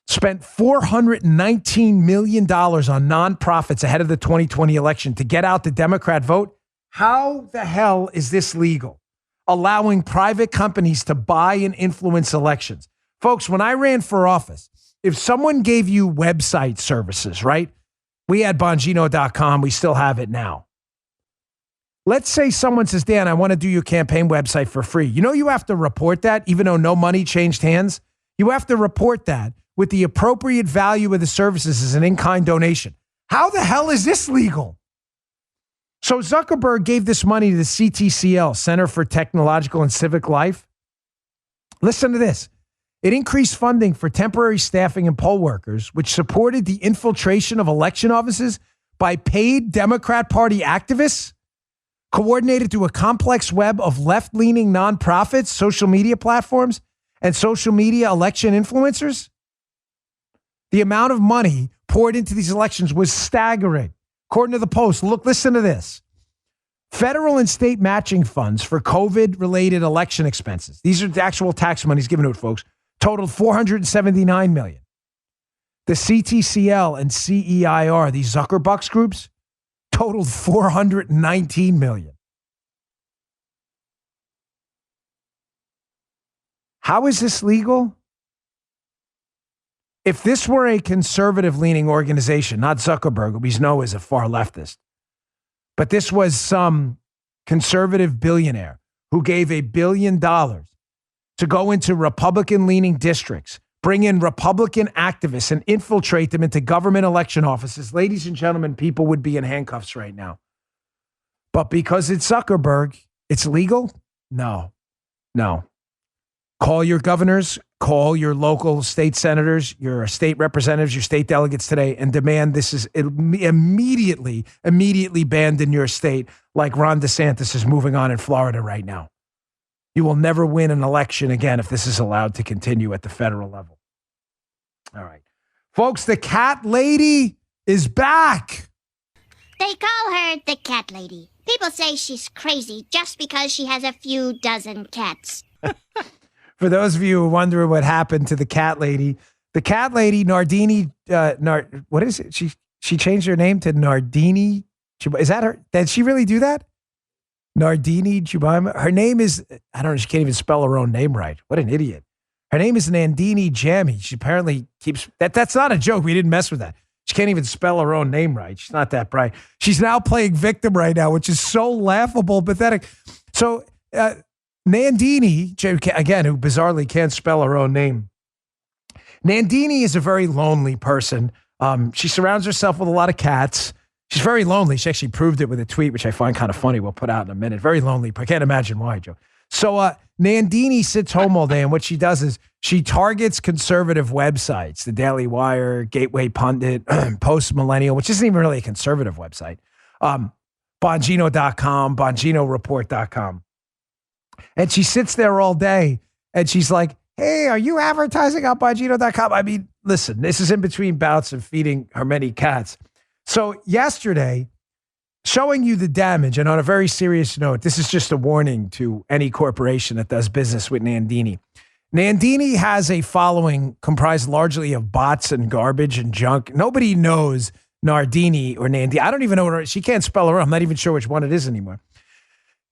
spent $419 million on nonprofits ahead of the 2020 election to get out the Democrat vote. How the hell is this legal? Allowing private companies to buy and influence elections. Folks, when I ran for office, if someone gave you website services, right? We had Bongino.com. We still have it now. Let's say someone says, Dan, I want to do your campaign website for free. You know, you have to report that even though no money changed hands. You have to report that with the appropriate value of the services as an in-kind donation. How the hell is this legal? So Zuckerberg gave this money to the CTCL, Center for Technological and Civic Life. Listen to this. It increased funding for temporary staffing and poll workers, which supported the infiltration of election offices by paid Democrat Party activists, coordinated through a complex web of left-leaning nonprofits, social media platforms, and social media election influencers. The amount of money poured into these elections was staggering. According to the Post, listen to this. Federal and state matching funds for COVID-related election expenses. These are the actual tax monies given to it, folks. Totaled $479 million. The CTCL and CEIR, these Zuckerbucks groups, totaled $419 million. How is this legal? If this were a conservative-leaning organization, not Zuckerberg, who we know is a far leftist, but this was some conservative billionaire who gave $1 billion to go into Republican-leaning districts, bring in Republican activists and infiltrate them into government election offices, ladies and gentlemen, people would be in handcuffs right now. But because it's Zuckerberg, it's legal? No. Call your governors, call your local state senators, your state representatives, your state delegates today, and demand this is immediately banned in your state, like Ron DeSantis is moving on in Florida right now. You will never win an election again if this is allowed to continue at the federal level. All right. Folks, the cat lady is back. They call her the cat lady. People say she's crazy just because she has a few dozen cats. For those of you who wonder what happened to the cat lady, Nardini, what is it? She changed her name to Nardini. Is that her? Did she really do that? Nardini Jemima. Her name is, I don't know, she can't even spell her own name right. What an idiot. Her name is Nandini Jammy. She apparently keeps, that's not a joke. We didn't mess with that. She can't even spell her own name right. She's not that bright. She's now playing victim right now, which is so laughable, pathetic. So Nandini, again, who bizarrely can't spell her own name. Nandini is a very lonely person. She surrounds herself with a lot of cats. She's very lonely. She actually proved it with a tweet, which I find kind of funny. We'll put out in a minute. Very lonely. I can't imagine why, Joe. So Nandini sits home all day, and what she does is she targets conservative websites, the Daily Wire, Gateway Pundit, Post Millennial, which isn't even really a conservative website, Bongino.com, BonginoReport.com. And she sits there all day, and she's like, hey, are you advertising on Bongino.com? I mean, listen, this is in between bouts of feeding her many cats. So yesterday, showing you the damage, and on a very serious note, this is just a warning to any corporation that does business with Nandini. Nandini has a following comprised largely of bots and garbage and junk. Nobody knows Nardini or Nandini. I don't even know she can't spell her. I'm not even sure which one it is anymore.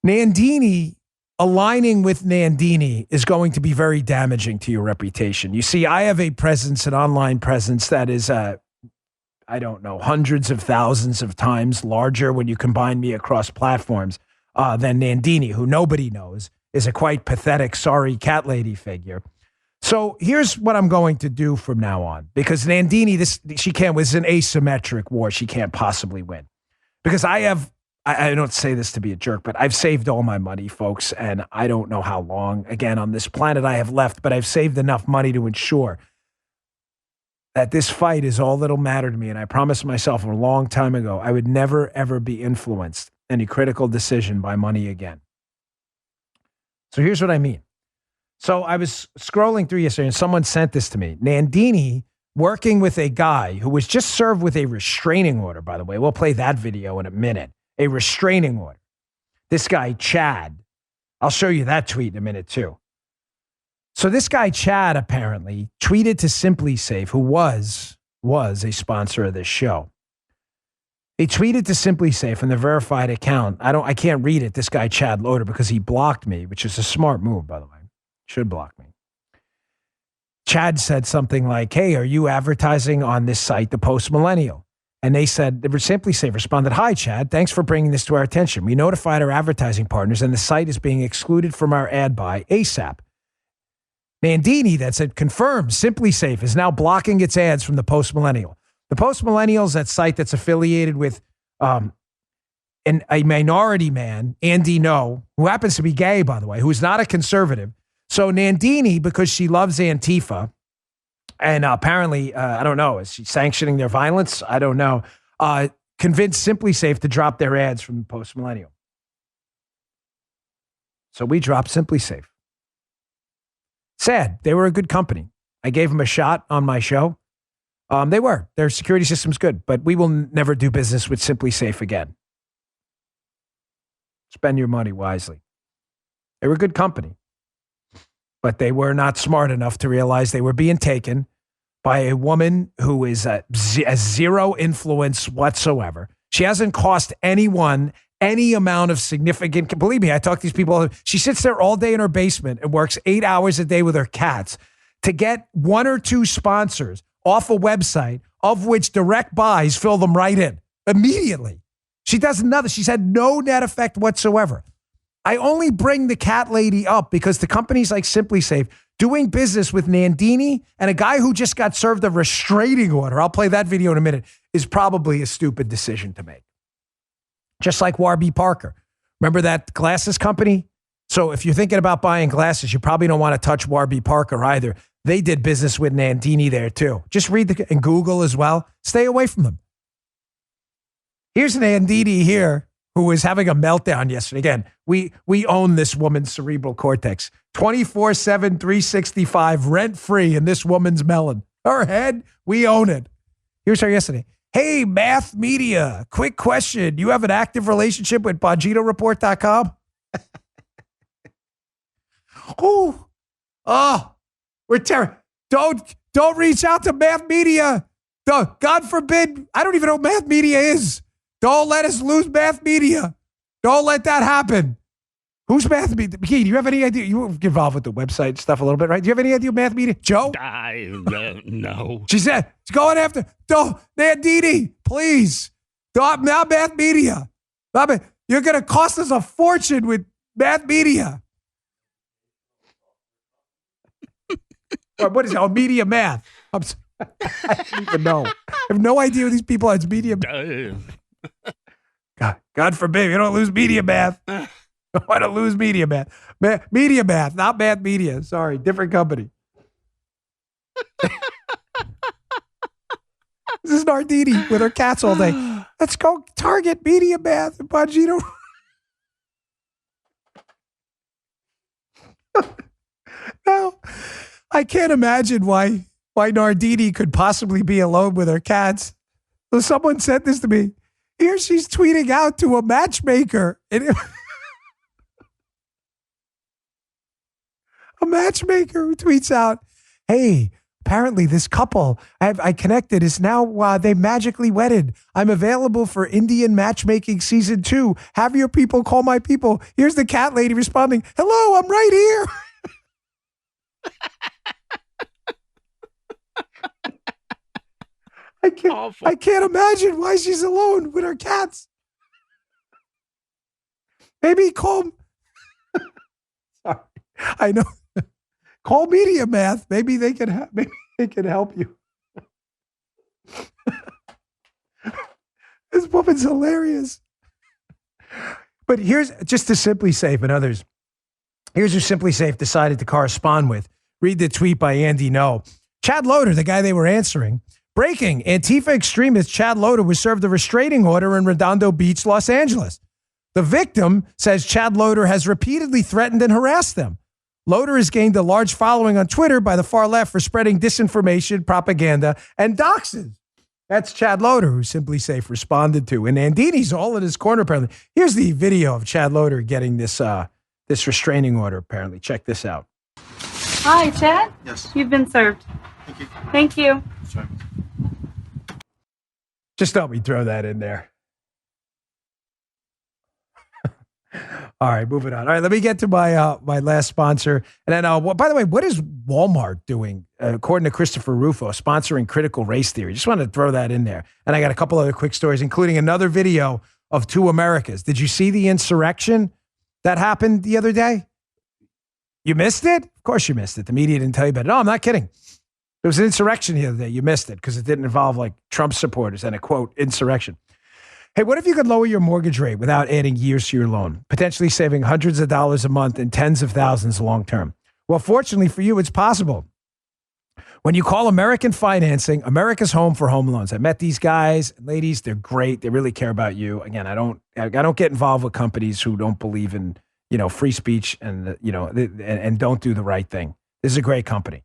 Nandini, aligning with Nandini is going to be very damaging to your reputation. You see, I have a presence, an online presence that is I don't know, hundreds of thousands of times larger when you combine me across platforms than Nandini, who nobody knows, is a quite pathetic, sorry cat lady figure. So here's what I'm going to do from now on, because Nandini, this is an asymmetric war. She can't possibly win because I don't say this to be a jerk, but I've saved all my money, folks, and I don't know how long, again, on this planet I have left, but I've saved enough money to ensure that this fight is all that'll matter to me. And I promised myself a long time ago, I would never, ever be influenced in a critical decision by money again. So here's what I mean. So I was scrolling through yesterday and someone sent this to me. Nandini working with a guy who was just served with a restraining order, by the way. We'll play that video in a minute. A restraining order. This guy, Chad. I'll show you that tweet in a minute too. So this guy, Chad, apparently tweeted to Simply Safe, who was a sponsor of this show. He tweeted to Simply Safe on the verified account. I can't read it. This guy, Chad Loader, because he blocked me, which is a smart move, by the way. Should block me. Chad said something like, hey, are you advertising on this site, the Post Millennial? And they said, Simply Safe responded, hi, Chad. Thanks for bringing this to our attention. We notified our advertising partners and the site is being excluded from our ad buy ASAP. Nandini that said, confirmed, Simply Safe is now blocking its ads from the Post Millennial. The Post Millennial is that site that's affiliated with a minority man, Andy No, who happens to be gay, by the way, who's not a conservative. So Nandini, because she loves Antifa, and apparently, I don't know, is she sanctioning their violence? I don't know. Convinced Simply Safe to drop their ads from the Post Millennial. So we dropped Simply Safe. Sad. They were a good company. I gave them a shot on my show. They were. Their security system's good, but we will never do business with Simply Safe again. Spend your money wisely. They were a good company, but they were not smart enough to realize they were being taken by a woman who is has zero influence whatsoever. She hasn't cost anyone any amount of significant, believe me, I talk to these people. She sits there all day in her basement and works 8 hours a day with her cats to get one or two sponsors off a website, of which direct buys fill them right in immediately. She does nothing. She's had no net effect whatsoever. I only bring the cat lady up because the companies like Simply Safe doing business with Nandini and a guy who just got served a restraining order, I'll play that video in a minute, is probably a stupid decision to make. Just like Warby Parker. Remember that glasses company? So if you're thinking about buying glasses, you probably don't want to touch Warby Parker either. They did business with Nandini there too. Just read and Google as well. Stay away from them. Here's Nandini here, who was having a meltdown yesterday. Again, we own this woman's cerebral cortex. 24/7, 365, rent-free in this woman's melon. Her head, we own it. Here's her yesterday. Hey, Math Media, quick question. You have an active relationship with BonginoReport.com? We're terrible. Don't reach out to Math Media. God forbid. I don't even know what Math Media is. Don't let us lose Math Media. Don't let that happen. Who's Math Media? Key, do you have any idea? You were involved with the website stuff a little bit, right? Do you have any idea of Math Media? Joe? No. She said, she's going after, Nandini, please. Now Math Media. You're going to cost us a fortune with Math Media. Or what is it? Oh, Media Math. I don't even know. I have no idea who these people are. It's Media Math. God forbid, you don't lose Media Math. I want to lose Media Math. Media Math, not Math Media. Sorry, different company. This is Nardini with her cats all day. Let's go Target Media Math and Bongino. Now, I can't imagine why Nardini could possibly be alone with her cats. So someone sent this to me. Here she's tweeting out to a matchmaker. A matchmaker who tweets out, hey, apparently this couple I connected is now, they magically wedded. I'm available for Indian matchmaking season 2. Have your people call my people. Here's the cat lady responding, hello, I'm right here. I can't imagine why she's alone with her cats. Maybe call. Sorry, I know. Call Media Math. Maybe they can help you. This woman's hilarious. But here's just to Simply Safe and others. Here's who Simply Safe decided to correspond with. Read the tweet by Andy No. Chad Loder, the guy they were answering. Breaking, Antifa extremist Chad Loder was served a restraining order in Redondo Beach, Los Angeles. The victim says Chad Loder has repeatedly threatened and harassed them. Loder has gained a large following on Twitter by the far left for spreading disinformation, propaganda, and doxes. That's Chad Loder, who Simply Safe responded to. And Andini's all in his corner, apparently. Here's the video of Chad Loder getting this restraining order, apparently. Check this out. Hi, Chad? Yes. You've been served. Thank you. Thank you. Sorry. Just thought we'd throw that in there. All right, moving on. All right, let me get to my last sponsor. And then, by the way, what is Walmart doing, according to Christopher Rufo, sponsoring critical race theory? Just wanted to throw that in there. And I got a couple other quick stories, including another video of two Americas. Did you see the insurrection that happened the other day? You missed it? Of course you missed it. The media didn't tell you about it. No, I'm not kidding. There was an insurrection the other day. You missed it because it didn't involve like Trump supporters and a quote insurrection. Hey, what if you could lower your mortgage rate without adding years to your loan, potentially saving hundreds of dollars a month and tens of thousands long term? Well, fortunately for you, it's possible. When you call American Financing, America's home for home loans. I met these guys and ladies. They're great. They really care about you. Again, I don't get involved with companies who don't believe in, free speech and, and don't do the right thing. This is a great company.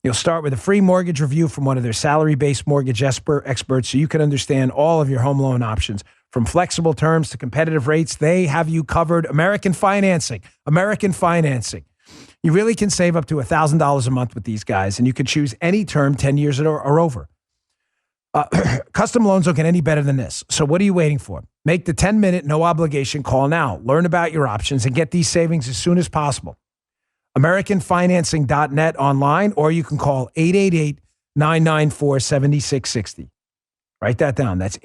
You'll start with a free mortgage review from one of their salary-based mortgage experts so you can understand all of your home loan options. From flexible terms to competitive rates, they have you covered. American Financing. American Financing. You really can save up to $1,000 a month with these guys, and you can choose any term, 10 years or over. Custom loans don't get any better than this. So what are you waiting for? Make the 10-minute, no-obligation call now. Learn about your options and get these savings as soon as possible. AmericanFinancing.net online, or you can call 888-994-7660. Write that down. That's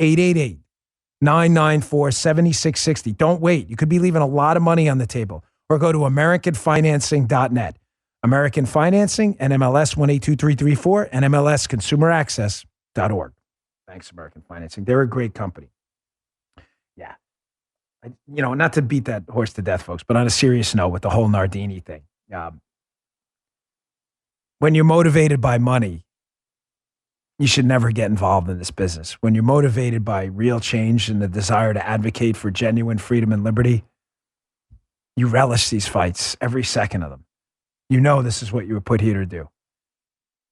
888-994-7660. Don't wait. You could be leaving a lot of money on the table. Or go to AmericanFinancing.net. American Financing, NMLS 182334, NMLSConsumerAccess.org. Thanks, American Financing. They're a great company. Yeah. Not to beat that horse to death, folks, but on a serious note with the whole Nardini thing. When you're motivated by money, you should never get involved in this business. When you're motivated by real change and the desire to advocate for genuine freedom and liberty, you relish these fights, every second of them. You know this is what you were put here to do.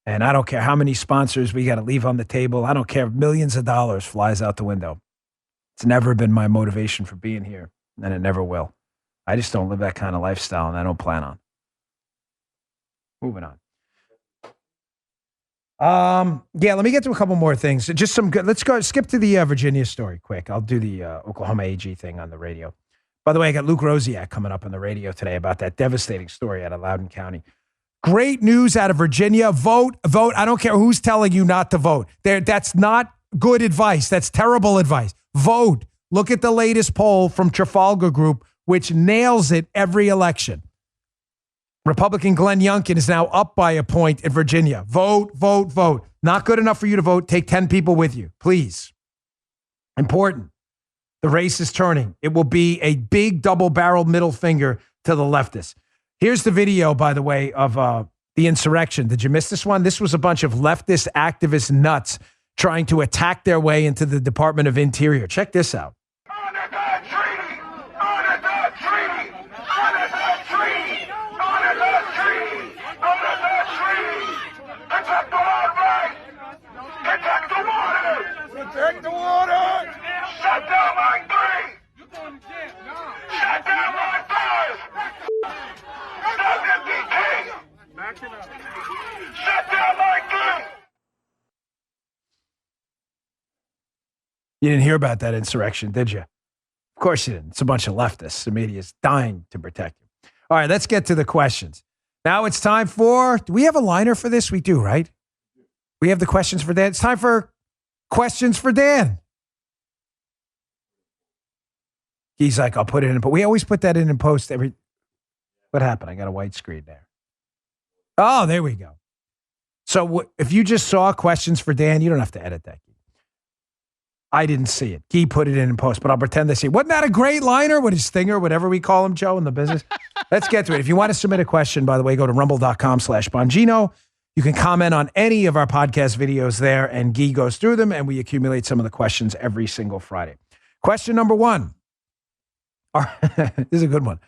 And I don't care how many sponsors we got to leave on the table. I don't care if millions of dollars flies out the window. It's never been my motivation for being here, and it never will. I just don't live that kind of lifestyle, and I don't plan on. Moving on. Let me get to a couple more things. Just some good. Let's go skip to the Virginia story quick. I'll do the Oklahoma AG thing on the radio. By the way, I got Luke Rosiak coming up on the radio today about that devastating story out of Loudoun County. Great news out of Virginia. Vote. I don't care who's telling you not to vote. That's not good advice. That's terrible advice. Vote. Look at the latest poll from Trafalgar Group, which nails it every election. Republican Glenn Youngkin is now up by a point in Virginia. Vote. Not good enough for you to vote. Take 10 people with you, please. Important. The race is turning. It will be a big double-barreled middle finger to the leftists. Here's the video, by the way, of the insurrection. Did you miss this one? This was a bunch of leftist activist nuts trying to attack their way into the Department of Interior. Check this out. Protect the water! Shut down line 3! Shut down line 5! Stop MPK! Shut down line 3! You didn't hear about that insurrection, did you? Of course you didn't. It's a bunch of leftists. The media is dying to protect you. All right, let's get to the questions. Now it's time for, do we have a liner for this? We do, right? We have the questions for Dan. It's time for questions for Dan. He's like, I'll put it in, but we always put that in post every. What happened? I got a white screen there. Oh, there we go. So if you just saw questions for Dan, you don't have to edit that. I didn't see it. He put it in post, but I'll pretend I see it. Wasn't that a great liner? What his stinger, whatever we call him, Joe, in the business? Let's get to it. If you want to submit a question, by the way, go to rumble.com/Bongino. You can comment on any of our podcast videos there, and Guy goes through them, and we accumulate some of the questions every single Friday. Question number 1. This is a good one.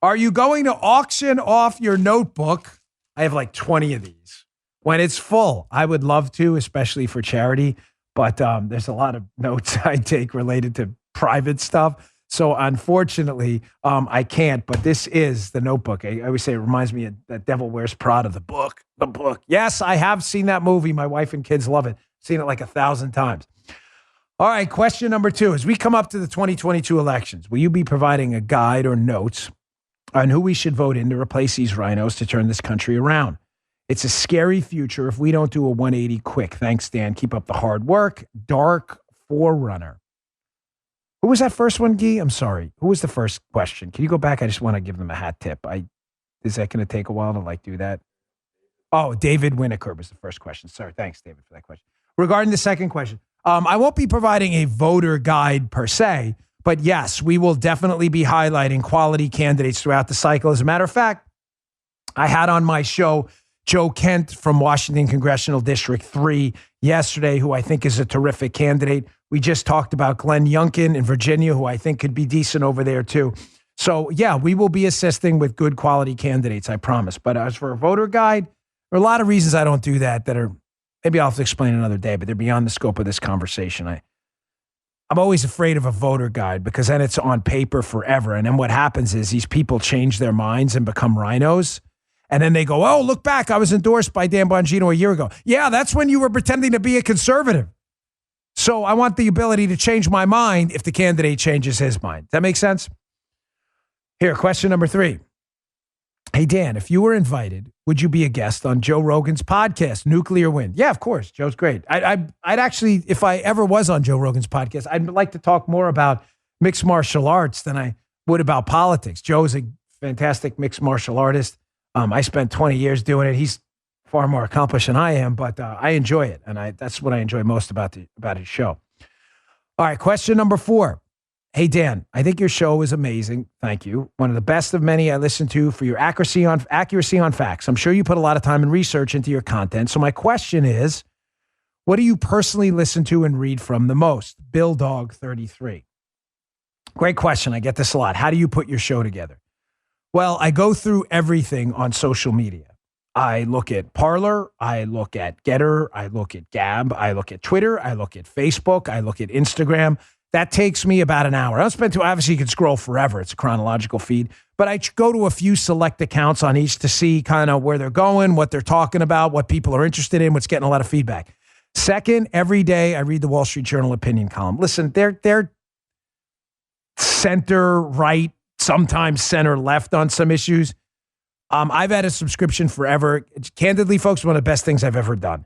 Are you going to auction off your notebook? I have like 20 of these. When it's full, I would love to, especially for charity. But there's a lot of notes I take related to private stuff. So unfortunately, I can't. But this is the notebook. I always say it reminds me of that Devil Wears Prada, the book. The book. Yes, I have seen that movie. My wife and kids love it. Seen it like 1,000 times. All right, question number 2. As we come up to the 2022 elections, will you be providing a guide or notes on who we should vote in to replace these rhinos to turn this country around? It's a scary future if we don't do a 180 quick. Thanks, Dan. Keep up the hard work. Dark Forerunner. Who was that first one, Guy? I'm sorry. Who was the first question? Can you go back? I just want to give them a hat tip. Is that going to take a while to do that? Oh, David Winokur was the first question. Sorry. Thanks, David, for that question. Regarding the second question, I won't be providing a voter guide per se, but yes, we will definitely be highlighting quality candidates throughout the cycle. As a matter of fact, I had on my show Joe Kent from Washington Congressional District 3 yesterday, who I think is a terrific candidate. We just talked about Glenn Youngkin in Virginia, who I think could be decent over there too. So yeah, we will be assisting with good quality candidates, I promise. But as for a voter guide, there are a lot of reasons I don't do that are, maybe I'll have to explain another day, but they're beyond the scope of this conversation. I'm always afraid of a voter guide because then it's on paper forever. And then what happens is these people change their minds and become rhinos. And then they go, oh, look back. I was endorsed by Dan Bongino a year ago. Yeah, that's when you were pretending to be a conservative. So I want the ability to change my mind if the candidate changes his mind. Does that make sense? Here, question number 3. Hey, Dan, if you were invited, would you be a guest on Joe Rogan's podcast, Nuclear Wind? Yeah, of course. Joe's great. I'd actually, if I ever was on Joe Rogan's podcast, I'd like to talk more about mixed martial arts than I would about politics. Joe's a fantastic mixed martial artist. I spent 20 years doing it. He's far more accomplished than I am, but I enjoy it. And that's what I enjoy most about his show. All right, question number 4. Hey, Dan, I think your show is amazing. Thank you. One of the best of many I listen to for your accuracy on facts. I'm sure you put a lot of time and research into your content. So my question is, what do you personally listen to and read from the most? Bill Dog 33. Great question. I get this a lot. How do you put your show together? Well, I go through everything on social media. I look at Parler, I look at Getter, I look at Gab, I look at Twitter, I look at Facebook, I look at Instagram. That takes me about an hour. I don't spend obviously you can scroll forever. It's a chronological feed, but I go to a few select accounts on each to see kind of where they're going, what they're talking about, what people are interested in, what's getting a lot of feedback. Second, every day I read the Wall Street Journal opinion column. Listen, they're center right, sometimes center left on some issues. I've had a subscription forever. Candidly, folks, one of the best things I've ever done.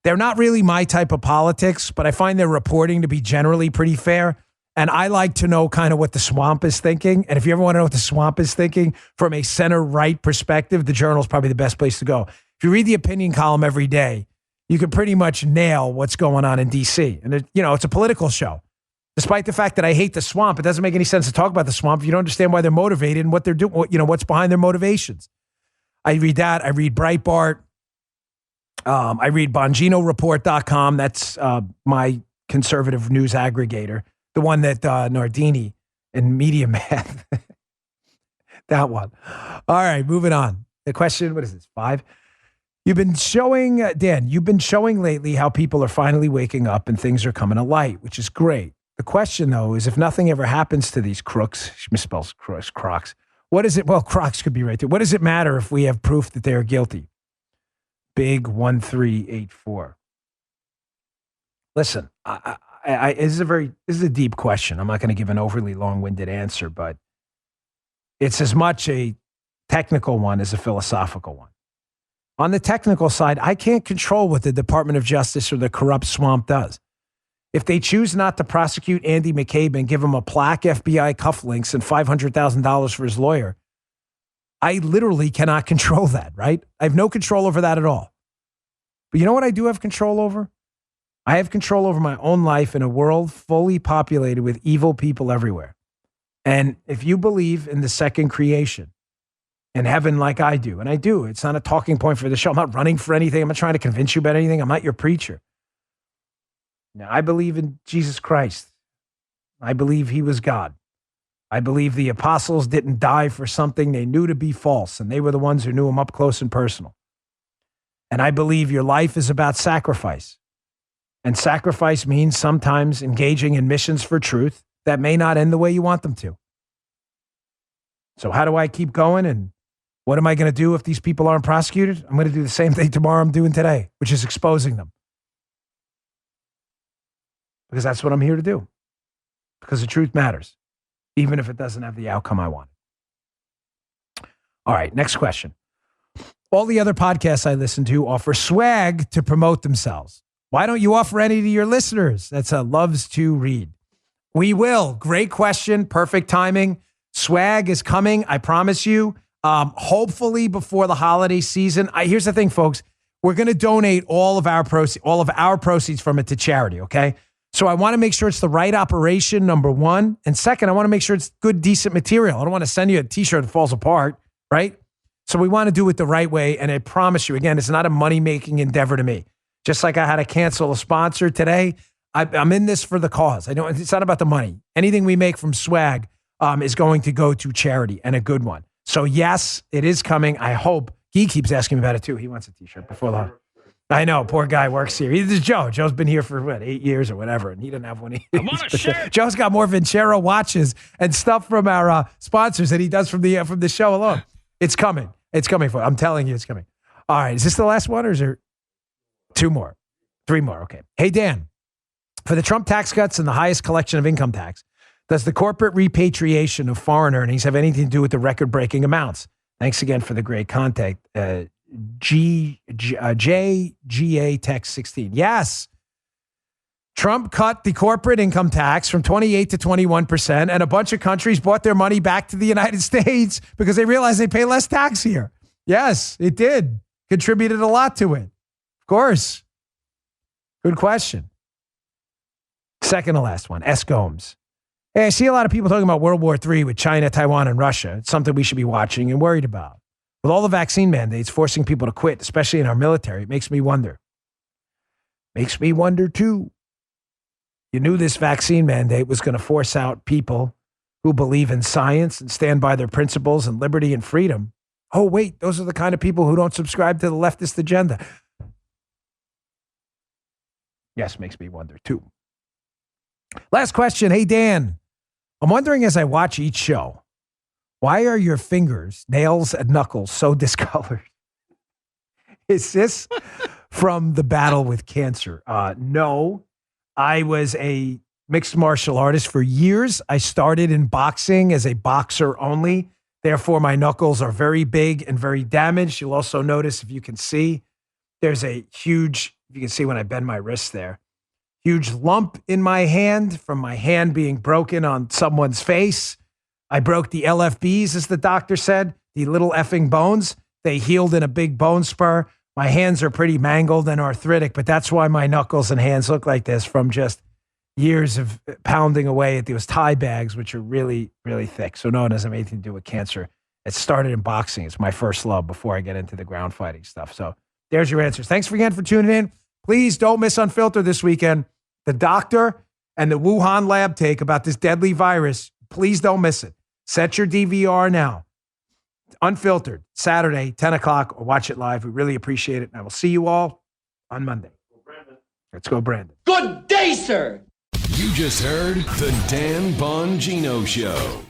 They're not really my type of politics, but I find their reporting to be generally pretty fair. And I like to know kind of what the swamp is thinking. And if you ever want to know what the swamp is thinking from a center-right perspective, the Journal is probably the best place to go. If you read the opinion column every day, you can pretty much nail what's going on in D.C. And, it's a political show. Despite the fact that I hate the swamp, it doesn't make any sense to talk about the swamp if you don't understand why they're motivated and what they're doing, what's behind their motivations. I read that. I read Breitbart. I read BonginoReport.com. That's my conservative news aggregator, the one that Nardini and Media Man. That one. All right, moving on. The question, what is this, 5? You've been showing, Dan, lately how people are finally waking up and things are coming to light, which is great. The question, though, is if nothing ever happens to these crooks, she misspells crocs, what is it? Well, crocs could be right there. What does it matter if we have proof that they are guilty? Big 1384. Listen, this is a deep question. I'm not going to give an overly long-winded answer, but it's as much a technical one as a philosophical one. On the technical side, I can't control what the Department of Justice or the corrupt swamp does. If they choose not to prosecute Andy McCabe and give him a plaque, FBI cufflinks, and $500,000 for his lawyer, I literally cannot control that, right? I have no control over that at all. But you know what I do have control over? I have control over my own life in a world fully populated with evil people everywhere. And if you believe in the second creation and heaven like I do, and I do, it's not a talking point for the show. I'm not running for anything. I'm not trying to convince you about anything. I'm not your preacher. Now, I believe in Jesus Christ. I believe he was God. I believe the apostles didn't die for something they knew to be false, and they were the ones who knew him up close and personal. And I believe your life is about sacrifice. And sacrifice means sometimes engaging in missions for truth that may not end the way you want them to. So how do I keep going? And what am I going to do if these people aren't prosecuted? I'm going to do the same thing tomorrow I'm doing today, which is exposing them. Because that's what I'm here to do. Because the truth matters, even if it doesn't have the outcome I want. All right, next question. All the other podcasts I listen to offer swag to promote themselves. Why don't you offer any to your listeners? That's a loves to read. We will. Great question. Perfect timing. Swag is coming. I promise you. Hopefully before the holiday season. Here's the thing, folks. We're going to donate all of our proceeds from it to charity. Okay. So I want to make sure it's the right operation, number one. And second, I want to make sure it's good, decent material. I don't want to send you a t-shirt that falls apart. Right. So we want to do it the right way. And I promise you, again, it's not a money-making endeavor to me. Just like I had to cancel a sponsor today, I'm in this for the cause. It's not about the money. Anything we make from swag is going to go to charity, and a good one. So yes, it is coming. I hope. He keeps asking me about it too. He wants a t-shirt before the. I know, poor guy works here. This is Joe. Joe's been here for 8 years or whatever, and he didn't have one. I want a shirt. Joe's got more Vincero watches and stuff from our sponsors than he does from the show alone. It's coming. It's coming. I'm telling you, it's coming. All right. Is this the last one, or is there 2 more? 3 more. Okay. Hey, Dan, for the Trump tax cuts and the highest collection of income tax, does the corporate repatriation of foreign earnings have anything to do with the record-breaking amounts? Thanks again for the great contact. JGA Text 16. Yes. Trump cut the corporate income tax from 28 to 21%, and a bunch of countries brought their money back to the United States because they realized they pay less tax here. Yes, it did. Contributed a lot to it. Of course. Good question. Second to last one, S. Gomes. Hey, I see a lot of people talking about World War III with China, Taiwan, and Russia. It's something we should be watching and worried about. With all the vaccine mandates forcing people to quit, especially in our military, it makes me wonder. Makes me wonder, too. You knew this vaccine mandate was going to force out people who believe in science and stand by their principles and liberty and freedom. Oh, wait, those are the kind of people who don't subscribe to the leftist agenda. Yes, makes me wonder, too. Last question. Hey, Dan, I'm wondering as I watch each show, why are your fingers, nails, and knuckles so discolored? Is this from the battle with cancer? No. I was a mixed martial artist for years. I started in boxing as a boxer only. Therefore, my knuckles are very big and very damaged. You'll also notice, if you can see, there's a huge, if you can see when I bend my wrist there, huge lump in my hand from my hand being broken on someone's face. I broke the LFBs, as the doctor said, the little effing bones. They healed in a big bone spur. My hands are pretty mangled and arthritic, but that's why my knuckles and hands look like this, from just years of pounding away at those Thai bags, which are really, really thick. So no, it doesn't have anything to do with cancer. It started in boxing. It's my first love before I get into the ground fighting stuff. So there's your answers. Thanks again for tuning in. Please don't miss Unfiltered this weekend. The doctor and the Wuhan lab take about this deadly virus. Please don't miss it. Set your DVR now. Unfiltered, Saturday, 10 o'clock, or watch it live. We really appreciate it. And I will see you all on Monday. Let's go, Brandon. Good day, sir. You just heard The Dan Bongino Show.